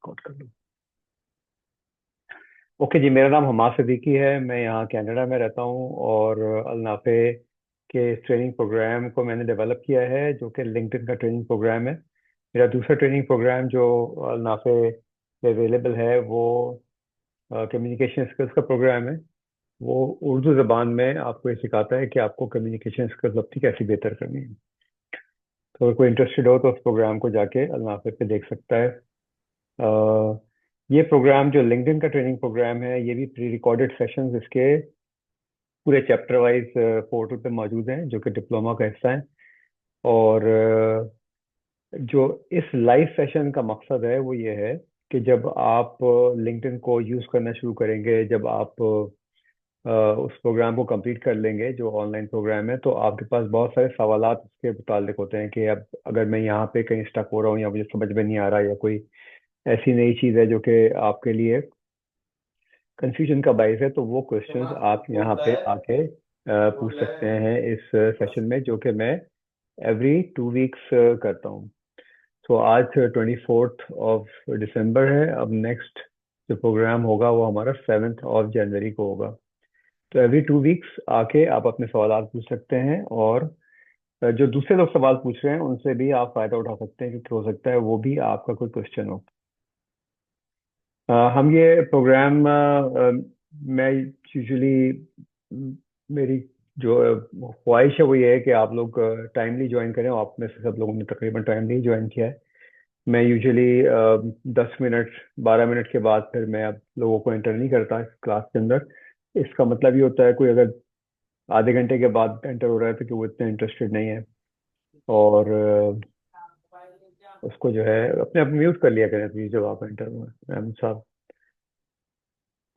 Record कर लूँ। Okay जी, मेरा नाम हमाद सिद्दीकी है। मैं यहाँ कनाडा में रहता हूँ और अलनाफे के इस ट्रेनिंग प्रोग्राम को मैंने डेवलप किया है, जो कि लिंक्डइन का ट्रेनिंग प्रोग्राम है। मेरा दूसरा ट्रेनिंग प्रोग्राम जो अलनाफे पे अवेलेबल है वो कम्युनिकेशन स्किल्स का प्रोग्राम है। वो उर्दू ज़बान में आपको ये सिखाता है कि आपको कम्युनिकेशन स्किल्स अपनी कैसे बेहतर करनी है। तो अगर कोई इंटरेस्टेड हो तो उस प्रोग्राम को जाके अलनाफे पे देख सकता है। ये प्रोग्राम जो लिंक्डइन का ट्रेनिंग प्रोग्राम है, ये भी प्री रिकॉर्डेड सेशंस इसके पूरे चैप्टर वाइज पोर्टल पे मौजूद हैं, जो कि डिप्लोमा का हिस्सा है। और जो इस लाइव सेशन का मकसद है वो ये है कि जब आप लिंक्डइन को यूज़ करना शुरू करेंगे, जब आप उस प्रोग्राम को कंप्लीट कर लेंगे जो ऑनलाइन प्रोग्राम है, तो आपके पास बहुत सारे सवालात उसके मुतालिक होते हैं कि अब अगर मैं यहाँ पे कहीं स्टक हो रहा हूँ या मुझे समझ में नहीं आ रहा, या कोई ऐसी नई चीज़ है जो कि आपके लिए कंफ्यूजन का बायस है, तो वो क्वेश्चंस आप यहाँ पे आके पूछ सकते हैं इस सेशन में, जो कि मैं एवरी 2 वीक्स करता हूँ। तो आज 24 ऑफ दिसंबर है। अब नेक्स्ट जो प्रोग्राम होगा वो हमारा 7 ऑफ जनवरी को होगा। तो एवरी 2 वीक्स आके आप अपने सवाल पूछ सकते हैं, और जो दूसरे लोग सवाल पूछ रहे हैं उनसे भी आप फायदा उठा सकते हैं, क्योंकि हो सकता है वो भी आपका कोई क्वेश्चन हो। हम ये प्रोग्राम मैं यूजुअली मेरी जो ख्वाहिश है वो ये है कि आप लोग टाइमली ज्वाइन करें, और आप में से सब लोगों ने तकरीबन टाइमली ज्वाइन किया है। मैं यूजुअली 10 मिनट 12 मिनट के बाद फिर मैं अब लोगों को एंटर नहीं करता इस क्लास के अंदर। इसका मतलब ये होता है कोई अगर आधे घंटे के बाद एंटर हो रहा है तो कि वो इतने इंटरेस्टेड नहीं है, और उसको जो है अपने आप म्यूट कर लिया करें प्लीज जब आप एंटर हुए मैम साहब।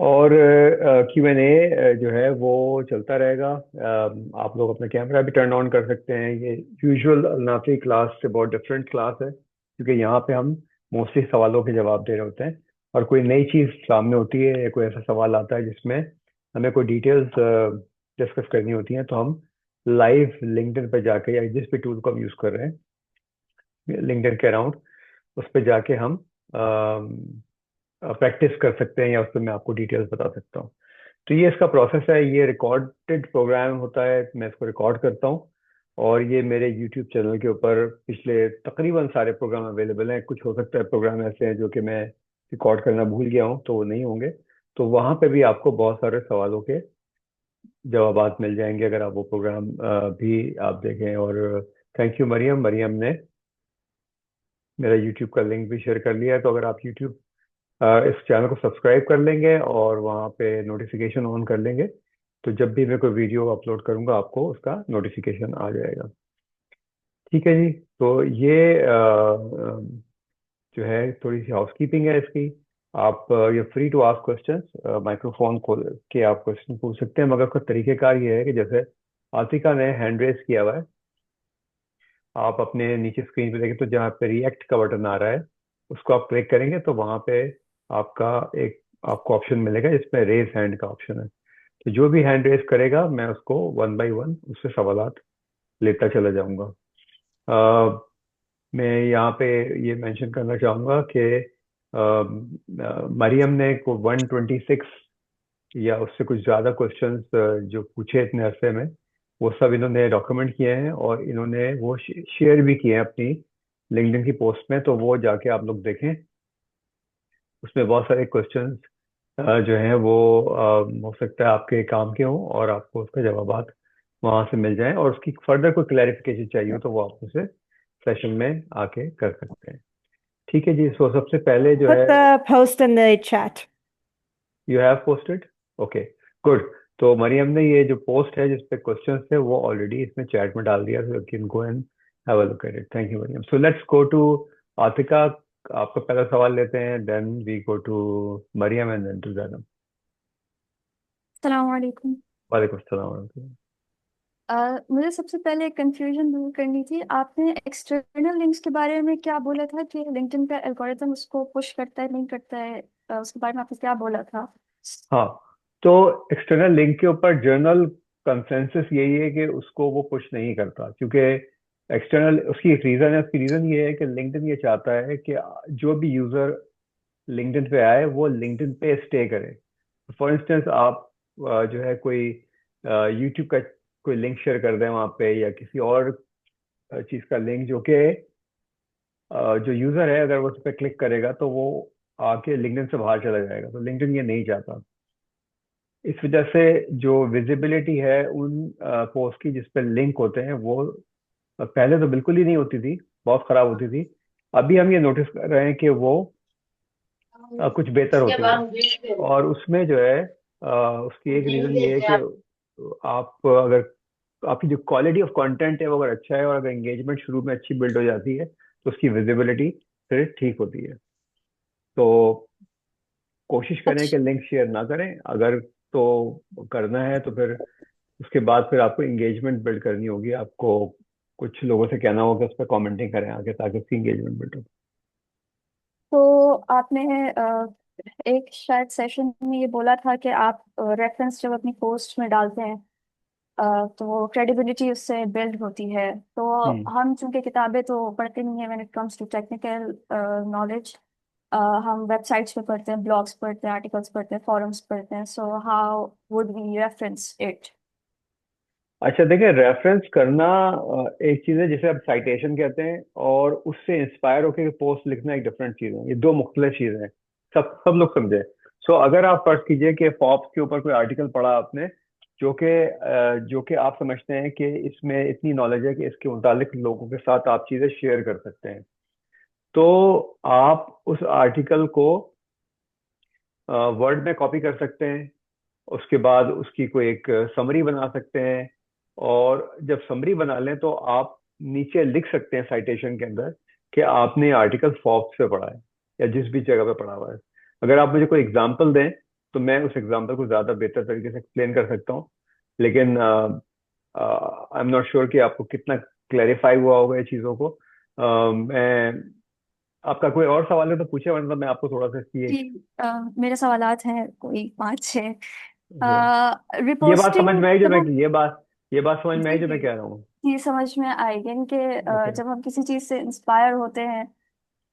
और Q&A जो है वो चलता रहेगा। आप लोग अपना कैमरा भी टर्न ऑन कर सकते हैं। ये यूजुअल नाफी क्लास से बहुत डिफरेंट क्लास है, क्योंकि यहाँ पे हम मोस्टली सवालों के जवाब दे रहे होते हैं, और कोई नई चीज़ सामने होती है या कोई ऐसा सवाल आता है जिसमें हमें कोई डिटेल्स डिस्कस करनी होती हैं, तो हम लाइव लिंक्डइन पे जाके, या जिस भी टूल को हम यूज़ कर रहे हैं लिंक्डइन के अराउंड, उस पर जाके हम प्रैक्टिस कर सकते हैं, या उस पर मैं आपको डिटेल्स बता सकता हूँ। तो ये इसका प्रोसेस है। ये रिकॉर्डेड प्रोग्राम होता है, मैं इसको रिकॉर्ड करता हूँ, और ये मेरे यूट्यूब चैनल के ऊपर पिछले तकरीबन सारे प्रोग्राम अवेलेबल हैं। कुछ हो सकता है प्रोग्राम ऐसे हैं जो कि मैं रिकॉर्ड करना भूल गया हूँ, तो वो नहीं होंगे। तो वहाँ पे भी आपको बहुत सारे सवालों के जवाबात मिल जाएंगे अगर आप वो प्रोग्राम भी आप देखें। और थैंक यू मरियम। मरियम ने मेरा यूट्यूब का लिंक भी शेयर कर लिया है, तो अगर आप यूट्यूब इस चैनल को सब्सक्राइब कर लेंगे और वहाँ पे नोटिफिकेशन ऑन कर लेंगे, तो जब भी मैं कोई वीडियो अपलोड करूंगा आपको उसका नोटिफिकेशन आ जाएगा। ठीक है जी। तो ये जो है थोड़ी सी हाउसकीपिंग है इसकी। आप ये free to ask questions, microphone खोल के आप क्वेश्चन पूछ सकते हैं, मगर उसका तरीकेकार ये है कि जैसे आतिका ने हैंड रेस किया हुआ है, आप अपने नीचे स्क्रीन पे देखें तो जहाँ पे रिएक्ट का बटन आ रहा है उसको आप क्लिक करेंगे, तो वहाँ पे आपका एक आपको ऑप्शन मिलेगा जिसमें रेज हैंड का ऑप्शन है। तो जो भी हैंड रेज करेगा मैं उसको वन बाय वन उससे सवालात लेता चला जाऊंगा। मैं यहाँ पे ये मेंशन करना चाहूँगा कि मरियम ने को 126 या उससे कुछ ज़्यादा क्वेश्चंस जो पूछे इतने अरसे में, वो सब इन्होंने डॉक्यूमेंट किए हैं, और इन्होंने वो शेयर भी किए हैं अपनी लिंक्डइन की पोस्ट में। तो वो जाके आप लोग देखें, उसमें बहुत सारे क्वेश्चंस जो हैं वो हो सकता है आपके काम के हों, और आपको उसका जवाबात वहां से मिल जाएं, और उसकी फर्दर कोई क्लैरिफिकेशन चाहिए हो तो वो आप उसे सेशन में आके कर सकते हैं। ठीक है जी। सो सबसे पहले जो है, Put the post in the chat. You have posted. Okay, good. तो मरियम ने ये जो पोस्ट है जिसपे क्वेश्चंस थे वो ऑलरेडी इसमें चैट में डाल दिया, so you can go and have a look at it. Thank you Maryam. So let's go to Atika. आपका पहला सवाल लेते हैं, then we go to Maryam and then to Zainab. अस्सलाम वालेकुम। वालेकुम अस्सलाम वरहमतुल्लाह। मुझे सबसे पहले कंफ्यूजन दूर करनी थी। आपने एक्सटर्नल लिंक्स के बारे में क्या बोला था कि लिंक्डइन का एल्गोरिथम उसको पुश करता है नहीं करता है? उसके बारे में आपने क्या बोला था? हाँ, तो एक्सटर्नल लिंक के ऊपर जर्नल कंसेंसस यही है कि उसको वो पुश नहीं करता, क्योंकि एक्सटर्नल उसकी एक रीजन है। उसकी रीजन ये है कि लिंक्डइन ये चाहता है कि जो भी यूजर लिंक्डइन पे आए वो लिंक्डइन पे स्टे करे। फॉर इंस्टेंस आप जो है कोई यूट्यूब का कोई लिंक शेयर कर दें वहाँ पे, या किसी और चीज़ का लिंक जो कि जो यूज़र है अगर वो उस पर क्लिक करेगा तो वो आके लिंक्डइन से बाहर चला जाएगा। तो लिंक्डइन ये नहीं चाहता। इस वजह से जो विजिबिलिटी है उन पोस्ट की जिस पे लिंक होते हैं वो पहले तो बिल्कुल ही नहीं होती थी, बहुत खराब होती थी। अभी हम ये नोटिस कर रहे हैं कि वो कुछ बेहतर होती है। और उसमें जो है उसकी एक रीजन ये है कि आप अगर आपकी जो क्वालिटी ऑफ कंटेंट है वो अगर अच्छा है और अगर एंगेजमेंट शुरू में अच्छी बिल्ड हो जाती है तो उसकी विजिबिलिटी फिर ठीक होती है। तो कोशिश करें कि अच्छा। लिंक शेयर ना करें। अगर तो करना है तो फिर उसके बाद फिर आपको एंगेजमेंट बिल्ड करनी होगी, आपको कुछ लोगों से कहना होगा उस पर कमेंटिंग करें आगे ताकि उसकी एंगेजमेंट बिल्ड हो। तो आपने एक शायद सेशन में ये बोला था कि आप रेफरेंस जब अपनी पोस्ट में डालते हैं तो क्रेडिबिलिटी उससे बिल्ड होती है। तो हम्म। हम चूंकि किताबें तो पढ़ते नहीं है when it comes to technical knowledge, हम वेबसाइट्स पे पढ़ते हैं, ब्लॉग्स पढ़ते हैं, आर्टिकल्स पढ़ते हैं, फॉरम्स पढ़ते हैं। So how would we reference it? अच्छा देखिए, रेफरेंस करना एक चीज़ है जिसे आप साइटेशन कहते हैं, और उससे इंस्पायर होकर पोस्ट लिखना एक डिफरेंट चीज़ है। ये दो मुख्तलिफ चीज़ें हैं। सब सब लोग समझे। सो अगर आप फर्ज कीजिए कि फॉर्ब्स के ऊपर कोई आर्टिकल पढ़ा आपने जो कि आप समझते हैं कि इसमें इतनी नॉलेज है कि इसके मुतालिक लोगों के साथ आप चीज़ें शेयर कर सकते हैं, तो आप उस आर्टिकल को वर्ड में कॉपी कर सकते हैं। उसके बाद उसकी कोई एक समरी बना सकते हैं, और जब समरी बना लें तो आप नीचे लिख सकते हैं साइटेशन के अंदर कि आपने आर्टिकल फोर्ब्स पे पढ़ा है या जिस भी जगह पे पढ़ा हुआ है। अगर आप मुझे कोई एग्जांपल दें तो मैं उस एग्जांपल को ज़्यादा बेहतर तरीके से एक्सप्लेन कर सकता हूँ। लेकिन आई एम नॉट श्योर कि आपको कितना क्लैरिफाई हुआ होगा ये चीज़ों को। मैं आपका कोई और सवाल है तो पूछे, वरना मैं आपको थोड़ा सा इसकी जी, एक मेरे सवालात हैं कोई पाँच छः। ये बात समझ रिपोस्टिंग में आई जो जब मैं हम, ये बात समझ में आई जी जो जी मैं कह रहा हूँ। जी, समझ में आई। यानी कि ओके। जब हम किसी चीज़ से इंस्पायर होते हैं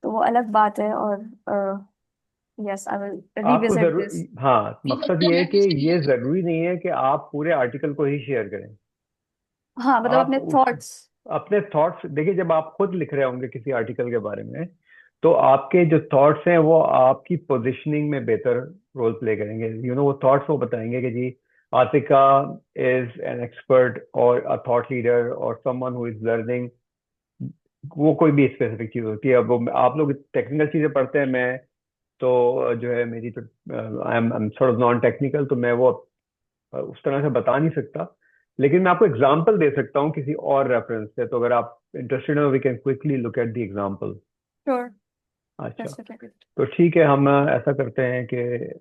तो वो अलग बात है। और यस, आई विल आपको रिविजिट जरूर, दिस। हाँ, मकसद ये है कि ये जरूरी नहीं है कि आप पूरे आर्टिकल को ही शेयर करें। हाँ, मतलब आप अपने उस थॉट्स। अपने थॉट्स देखिए, जब आप खुद लिख रहे होंगे किसी आर्टिकल के बारे में तो आपके जो थॉट्स हैं वो आपकी पोजीशनिंग में बेहतर रोल प्ले करेंगे। वो थॉट्स वो बताएंगे कि जी, आतिका इज एन एक्सपर्ट और अ थॉट लीडर और समवन हु इज लर्निंग। वो कोई भी स्पेसिफिक चीज होती है। अब आप लोग टेक्निकल चीजें पढ़ते हैं, मैं तो जो है मेरी तो I am sort of non technical, तो मैं वो उस तरह से बता नहीं सकता। लेकिन मैं आपको एग्जांपल दे सकता हूँ किसी और रेफरेंस से, तो अगर आप इंटरेस्टेड हो we can quickly look at the example. Sure, अच्छा, लेट्स लुक एट इट। तो ठीक है, हम ऐसा करते हैं कि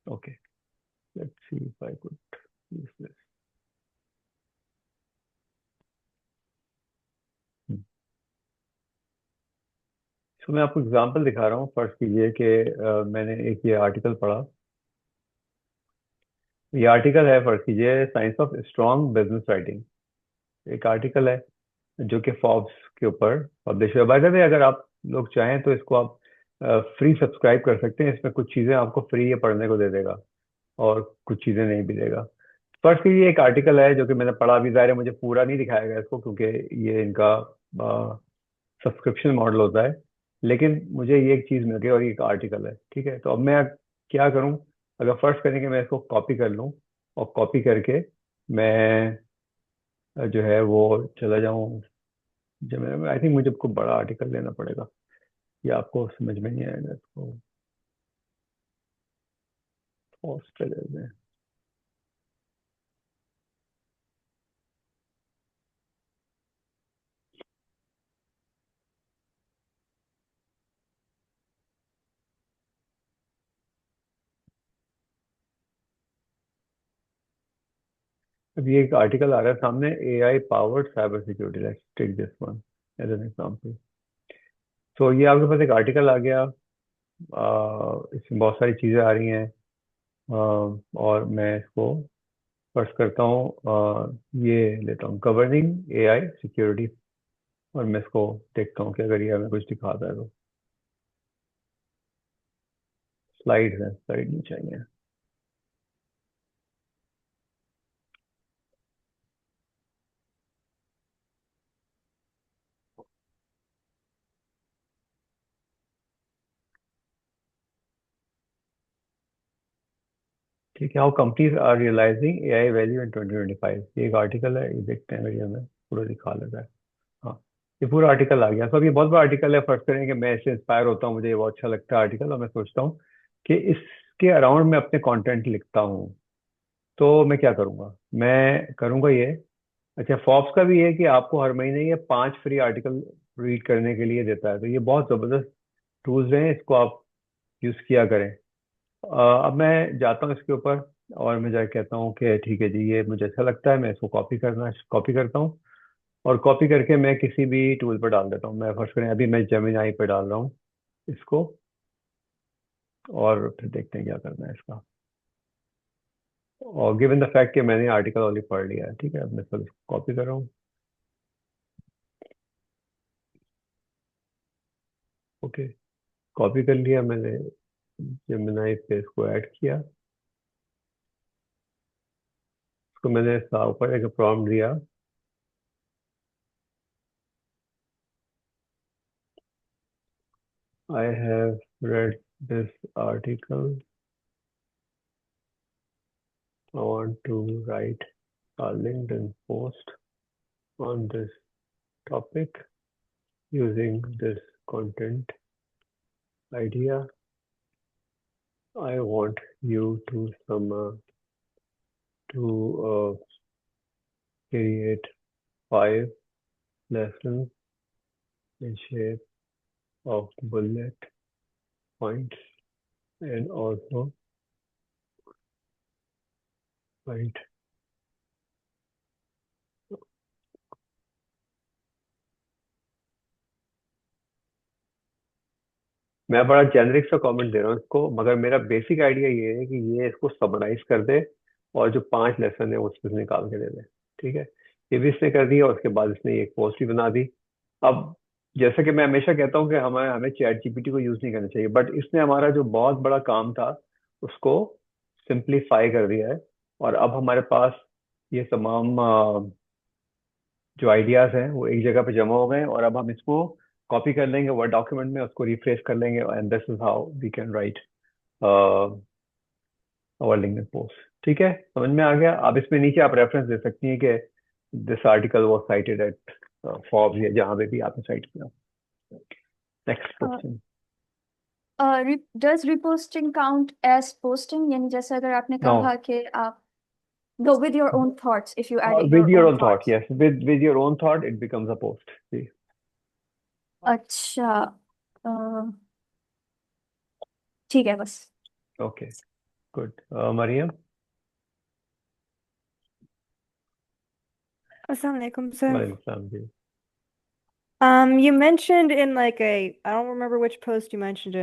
okay, let's see if I could use this. तो मैं आपको एग्जांपल दिखा रहा हूँ। फर्स्ट कीजिए कि मैंने एक ये आर्टिकल पढ़ा। ये आर्टिकल है, फर्स्ट कीजिए, science of strong business writing. एक आर्टिकल है जो कि फोर्ब्स के ऊपर पब्लिश हुआ। बाय द वे, अगर आप लोग चाहें तो इसको आप फ्री सब्सक्राइब कर सकते हैं। इसमें कुछ चीज़ें आपको फ्री ये पढ़ने को दे देगा और कुछ चीज़ें नहीं भी देगा। फर्स्ट ये एक आर्टिकल है जो कि मैंने पढ़ा। भी ज़ाहिर है मुझे पूरा नहीं दिखाया गया इसको, क्योंकि ये इनका सब्सक्रिप्शन मॉडल होता है। लेकिन मुझे ये एक चीज़ मिल गई और ये एक आर्टिकल है, ठीक है। तो अब मैं क्या करूँ? अगर फर्स्ट करेंगे मैं इसको कॉपी कर लूँ, और कॉपी करके मैं जो है वो चला जाऊँ। जब मैं आई थिंक मुझे आपको बड़ा आर्टिकल लेना पड़ेगा, या आपको समझ में नहीं आएगा इसको। ऑस्ट्रेलिया में अब ये एक आर्टिकल आ रहा है सामने, AI powered cyber security, let's take this one as an example. तो ये आपके पास एक आर्टिकल आ गया। इसमें बहुत सारी चीज़ें आ रही हैं। और मैं इसको फर्स्ट करता हूँ ये लेता हूँ गवर्निंग एआई सिक्योरिटी, और मैं इसको देखता हूँ कि अगर ये हमें कुछ दिखाता है तो। स्लाइड है, स्लाइड नहीं चाहिए। ठीक है, how companies are realising AI value in 2025, ये एक आर्टिकल है, ये देखते हैं, वीडियो में पूरा दिखा लेता है। हाँ, ये पूरा आर्टिकल आ गया। सब ये बहुत बड़ा आर्टिकल है, फर्स्ट करें कि मैं इससे इंस्पायर होता हूँ, मुझे ये बहुत अच्छा लगता है आर्टिकल, और मैं सोचता हूँ कि इसके अराउंड मैं अपने कंटेंट लिखता हूँ। तो मैं क्या करूँगा, मैं करूँगा ये। अच्छा, फॉर्ब्स का भी है कि आपको हर महीने ये 5 फ्री आर्टिकल रीड करने के लिए देता है, तो ये बहुत ज़बरदस्त टूल्स हैं, इसको आप यूज़ किया करें। अब मैं जाता हूँ इसके ऊपर, और मैं जाके कहता हूँ कि ठीक है जी, ये मुझे अच्छा लगता है, मैं इसको कॉपी करता हूँ, और कॉपी करके मैं किसी भी टूल पर डाल देता हूँ। मैं फर्स्ट करें, अभी मैं जेमिनाई पे डाल रहा हूँ इसको, और फिर देखते हैं क्या करना है इसका। और गिवन द फैक्ट कि मैंने आर्टिकल ऑलरेडी पढ़ लिया है, ठीक है, अब मैं सब कॉपी कर रहा हूँ। ओके, कॉपी कर लिया मैंने, जेमिनाई पे इसको ऐड किया, इसको मैंने ऊपर एक प्रॉम्प्ट दिया। I have read this article. I want to write a LinkedIn post on this topic using this content idea. I want you to create 5 lessons in shape of bullet points, and also point. मैं बड़ा generic सा comment दे रहा हूँ इसको, मगर मेरा basic idea ये है कि ये इसको समराइज कर दे, और जो 5 लेसन है उसको निकाल के दे दे। ठीक है, ये भी इसने कर दिया, और उसके बाद इसने एक पोस्ट भी बना दी। अब जैसे कि मैं हमेशा कहता हूँ कि हमें हमें चैट जीपीटी को यूज नहीं करना चाहिए, बट इसने हमारा जो बहुत बड़ा काम था उसको सिंप्लीफाई कर दिया है, और अब हमारे पास ये तमाम जो आइडियाज हैं वो एक जगह पे जमा हो गए हैं, और अब हम इसको कॉपी कर लेंगे वर्ड डॉक्यूमेंट में, उसको रिफ्रेश कर लेंगे, and this is how we can write our LinkedIn post. ठीक है, समझ में आ गया। अब इसमें नीचे आप रेफरेंस दे सकती हैं कि this article was cited at Forbes, या जहां पे भी आपने साइट किया। Next question. Does reposting count as posting, यानी जैसे अगर आपने नो, कहा कि आप go with your own thoughts, if you add your with your own own thought, thoughts. Yes, with your own thought it becomes a post. जी, अच्छा, अ, ठीक है बस। Okay, good. Maryam. Assalamualaikum, sir. वालेकुम सलाम जी। You mentioned in like I don't remember which post you mentioned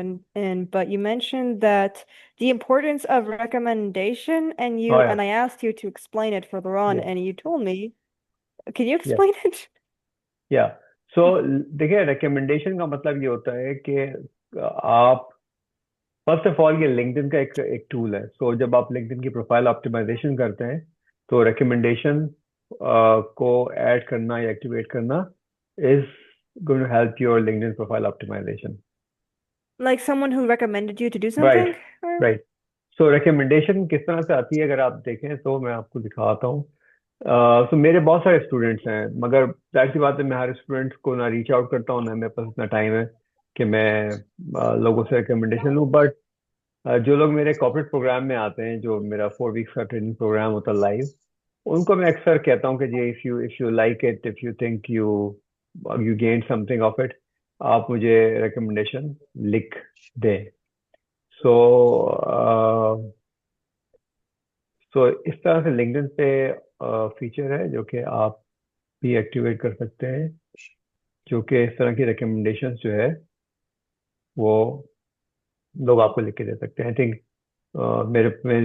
but you mentioned that the importance of recommendation, and हाँ, and I asked you to explain it further on, yes, and you told me, can you yes, explain it? या सो देखिए, recommendation का मतलब ये होता है कि आप, फर्स्ट ऑफ ऑल, ये लिंक्डइन का एक एक टूल है। सो जब आप लिंक्डइन की प्रोफाइल ऑप्टिमाइजेशन करते हैं, तो रिकमेंडेशन को ऐड करना या एक्टिवेट करना is going to help your LinkedIn profile optimisation. Like someone who recommended you to do right, something? Or right. So recommendation किस तरह से आती है, अगर आप देखें तो मैं आपको दिखाता हूँ। तो मेरे बहुत सारे स्टूडेंट्स हैं, मगर जाहिर सी बात है, मैं हर स्टूडेंट को ना रीच आउट करता हूँ, ना मेरे पास इतना टाइम है कि मैं लोगों से रिकमेंडेशन लूँ। बट जो लोग मेरे कॉर्पोरेट प्रोग्राम में आते हैं, जो मेरा 4 वीक्स का ट्रेनिंग प्रोग्राम होता है लाइव, उनको मैं अक्सर कहता हूँ कि जी, if you like it, if you think you you gain something of it, आप मुझे रिकमेंडेशन लिख दें। सो सो इस तरह से लिंक्डइन पे फीचर है जो कि आप भी एक्टिवेट कर सकते हैं, जो कि इस तरह की रिकमेंडेशंस जो है वो लोग आपको लिख के दे सकते हैं। आई थिंक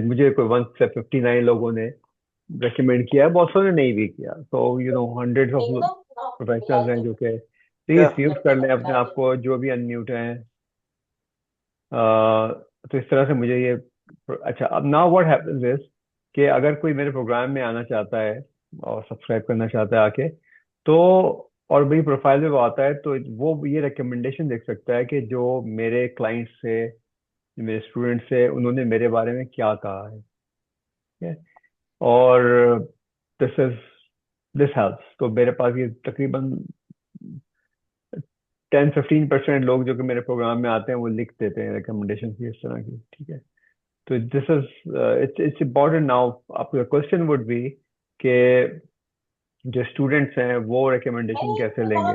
मुझे कोई 159 लोगों ने रेकमेंड किया है, बहुत सारे ने नहीं भी किया। तो हंड्रेड्स ऑफ प्रोफेशनल्स हैं जो कि प्लीज म्यूट कर लें अपने आप को, जो भी अनम्यूट हैं। तो इस तरह से मुझे ये अच्छा, अब नाउ व्हाट हैपेंस इज कि अगर कोई मेरे प्रोग्राम में आना चाहता है और सब्सक्राइब करना चाहता है आके, तो और मेरी प्रोफाइल में वो आता है, तो वो ये रिकमेंडेशन देख सकता है कि जो मेरे क्लाइंट्स से, मेरे स्टूडेंट्स से, उन्होंने मेरे बारे में क्या कहा है, ठीक है? और दिस इज दिस हेल्प्स। तो मेरे पास ये तकरीबन 10-15% लोग जो कि मेरे प्रोग्राम में आते हैं वो लिख देते हैं रिकमेंडेशन की, इस तरह की, ठीक है? तो this is it's important now. आपका क्वेश्चन वुड बी कि जो स्टूडेंट्स हैं वो रिकमेंडेशन कैसे लेंगे।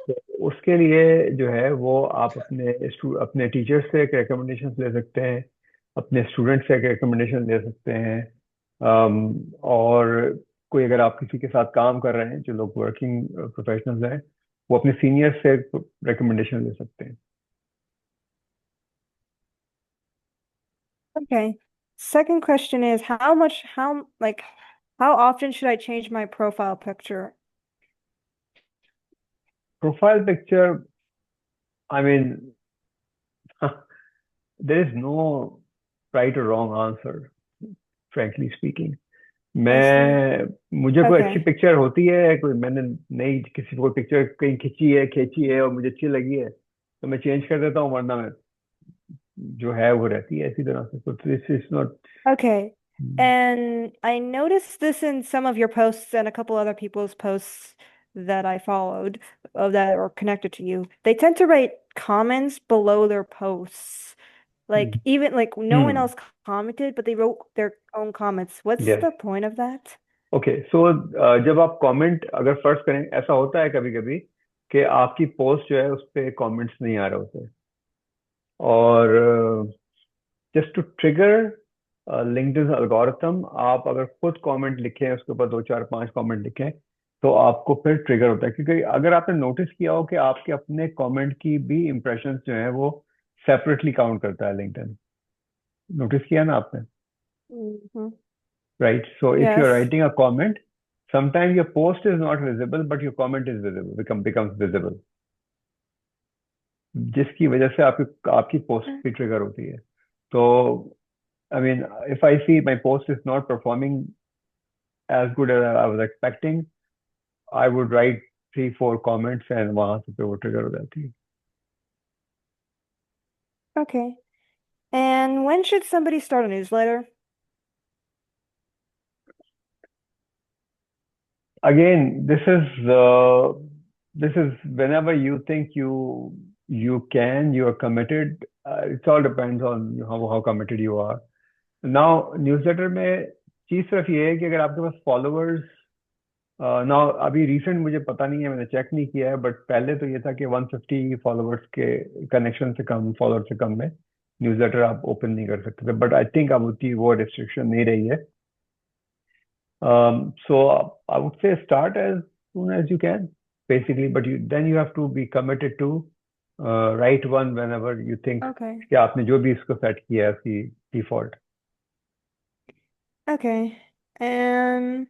तो उसके लिए जो है वो आप अपने टीचर्स से एक रिकमेंडेशन ले सकते हैं, अपने स्टूडेंट्स से एक रिकमेंडेशन ले सकते हैं। और कोई अगर आप किसी के साथ काम कर रहे हैं, जो लोग वर्किंग प्रोफेशनल्स हैं, वो अपने सीनियर से रिकमेंडेशन ले सकते हैं। Okay. Second question is how often should I change my profile picture? Profile picture, I mean there is no right और wrong answer, frankly speaking. I see. मुझे कोई अच्छी Okay. पिक्चर होती है, कोई मैंने नई किसी कोई पिक्चर कहीं खींची है और मुझे अच्छी लगी है, तो मैं चेंज कर देता हूँ, वरना मैं जो है वो रहती है इसी तरह से। तो this is not. Okay. And I noticed this in some of your posts and a couple other people's posts that I followed that are connected to you. They tend to write comments below their posts. Like even like no one else commented, but they wrote their own comments. What's yes, the point of that? Okay. So जब आप comment अगर first करें, ऐसा होता है कभी कभी कि आपकी पोस्ट जो है उस पे कमेंट्स नहीं आ रहे होते, और just to trigger LinkedIn algorithm, आप अगर खुद कमेंट लिखें, उसके ऊपर 2 4 5 कमेंट लिखें, तो आपको फिर ट्रिगर होता है। क्योंकि अगर आपने नोटिस किया हो कि आपके अपने कमेंट की भी इंप्रेशंस जो है वो सेपरेटली काउंट करता है लिंक्डइन। नोटिस किया ना आपने? Hmm. Right. So if you are Yes. Writing a comment, sometimes your post is not visible but your comment is visible, becomes visible, जिसकी वजह से आपकी आपकी पोस्ट भी ट्रिगर होती है। तो I mean, if I see my post is not performing as good as I was expecting, I would write 3 4 comments and वहां से फिर वो ट्रिगर हो जाती है। Okay. And when should somebody start a newsletter? Again, this is whenever you think you can, you are committed. It all depends on how committed you are. Now newsletter में चीज सिर्फ ये है कि अगर आपके पास फॉलोअर्स, नाउ अभी recent मुझे पता नहीं है, मैंने चेक नहीं किया है, बट पहले तो ये था कि 150 फॉलोअर्स के कनेक्शन से कम, फॉलोअर से कम में न्यूज़लेटर आप ओपन नहीं कर सकते थे। बट आई थिंक अब उतनी वो रिस्ट्रिक्शन नहीं रही है। So I would say start as soon as you can, basically, but then you have to be committed to write one whenever you think Okay. कि आपने जो भी इसको सेट किया है उसकी default. Okay. And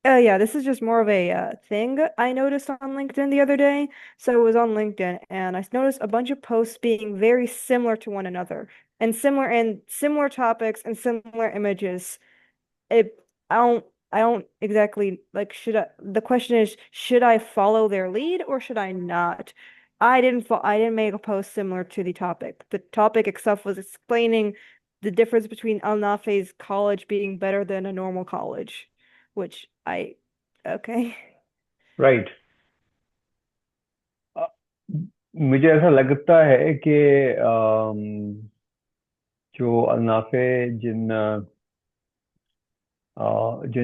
oh yeah, this is just more of a thing I noticed on LinkedIn the other day. So it was on LinkedIn, and I noticed a bunch of posts being very similar to one another, and similar topics and similar images. It I don't exactly like the question is, should I follow their lead or should I not? I didn't make a post similar to the topic. The topic itself was explaining the difference between Al Nafe's college being better than a normal college, which I okay. Right. मुझे ऐसा लगता है कि जो अल्नाफे जिन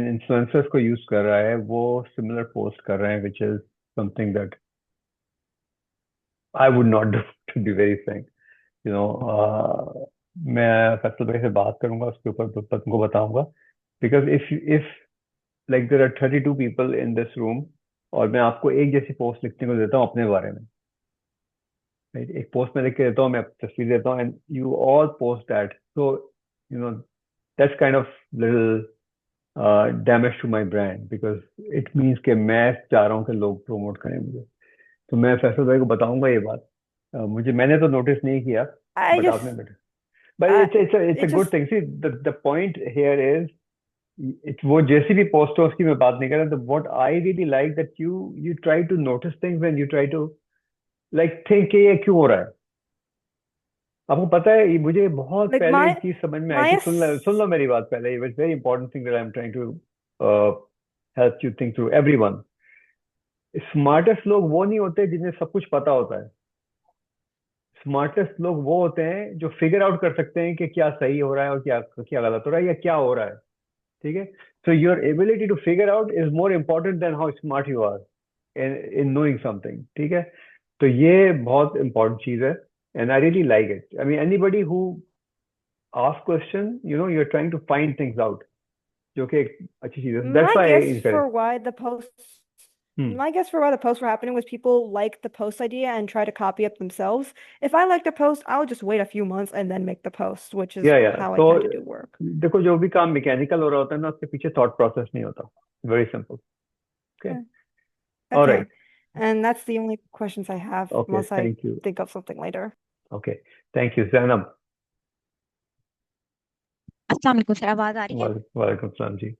influencers को use कर रहा है वो सिमिलर पोस्ट कर रहे हैं, which is something that I would not do, to be very frank. You know, मैं फैसल भाई से बात करूंगा उसके ऊपर, तो तुमको बताऊंगा। Because if like there are 32 people in this room, और मैं आपको एक जैसी पोस्ट लिखने को देता हूँ अपने बारे में, राइट? एक पोस्ट में लिख के देता हूँ, मैं तस्वीर देता हूँ, and you all post that. So you know that's kind of little damage to my brand, because it means कि मैं चाह रहा हूँ कि लोग प्रमोट करें मुझे। तो मैं फैसल भाई को बताऊंगा ये बात। मैंने तो नोटिस नहीं किया, I बट just आपने बेटा, but uh it's it a good just thing. See the point here is, वो जैसी भी पोस्ट हो उसकी मैं बात नहीं कर रहा, तो what I really like that you try to notice things and you try to like think कि ये क्यों हो रहा है। आपको पता है, ये मुझे बहुत like पहले एक my चीज समझ में आई my थी, सुन लो ass- मेरी बात पहले। It's very important thing that I am trying to help you think through. Everyone, smartest लोग वो नहीं होते जिन्हें सब कुछ पता होता है। स्मार्टेस्ट लोग वो होते हैं जो फिगर आउट कर सकते हैं कि क्या सही हो रहा है और क्या क्या गलत हो रहा है या क्या हो रहा है। ठीक है? So your ability to figure out is more important than how smart you are in knowing something. ठीक है? तो ये बहुत इंपॉर्टेंट चीज है, and I really like it. I mean anybody who ask question, you are trying to find things out, जो कि एक अच्छी चीज है। That's my why I guess encourage. for why the posts hmm. my guess for why the posts were happening was people like the post idea and try to copy it themselves. If I like the post, I'll just wait a few months and then make the post, which is या how I तो tend to do work. देखो, जो भी काम mechanical हो रहा होता है ना, उसके पीछे थॉट प्रोसेस नहीं होता। Very simple. Okay. Okay. Alright. Okay. And that's the only questions I have, okay, unless I thank you. think of something later. Okay, thank you Zainab. अस्सलाम वालेकुम सर, आवाज आ रही है? वालेकुम सलाम जी।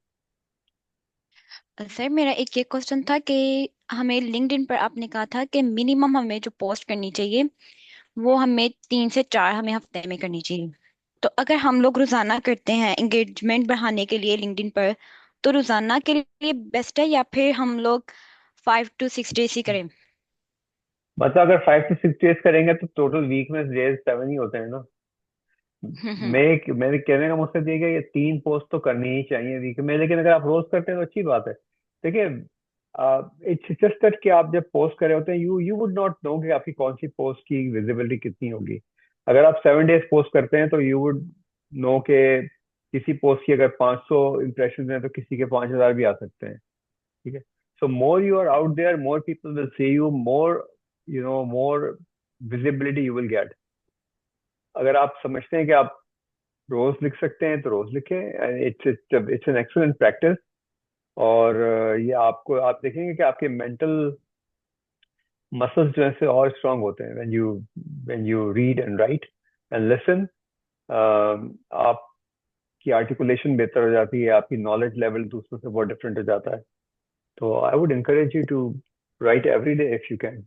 सर मेरा एक ये क्वेश्चन था कि हमें लिंक्डइन पर आपने कहा था कि मिनिमम हमें जो पोस्ट करनी चाहिए वो हमें 3 से 4 हमें हफ्ते में करनी चाहिए। तो अगर हम लोग रोजाना करते हैं एंगेजमेंट बढ़ाने के लिए लिंक्डइन पर, तो रोजाना के लिए बेस्ट है या फिर हम लोग 5 to 6 डेज ही करें? मतलब अगर 5 to 6 डेज करेंगे तो टोटल वीक में डेज 7 ही होते हैं ना। मेरे कहने का मकसद ये है कि ये 3 पोस्ट तो करनी ही चाहिए वीक में, लेकिन अगर आप रोज करते हैं तो अच्छी बात है। देखिए, इट्स जस्ट दैट कि आप जब पोस्ट कर रहे होते हैं, you you would not know कि आपकी कौन सी पोस्ट की विजिबिलिटी कितनी होगी। अगर आप 7 डेज पोस्ट करते हैं तो यू वुड नो कि किसी पोस्ट की अगर 500 इंप्रेशन है तो किसी के 5,000 भी आ सकते हैं। ठीक है? So more you are out there, more people will see you, more more visibility you will get. अगर आप समझते हैं कि आप रोज लिख सकते हैं तो रोज लिखें। It's it's an excellent practice. और ये आपको, आप देखेंगे कि आपके मेंटल मसल्स जो है से और स्ट्रांग होते हैं when you read and right and listen. आपकी आर्टिकुलेशन बेहतर हो जाती है, आपकी नॉलेज लेवल दूसरों से बहुत डिफरेंट हो जाता है। तो I would encourage you to write every day if you can.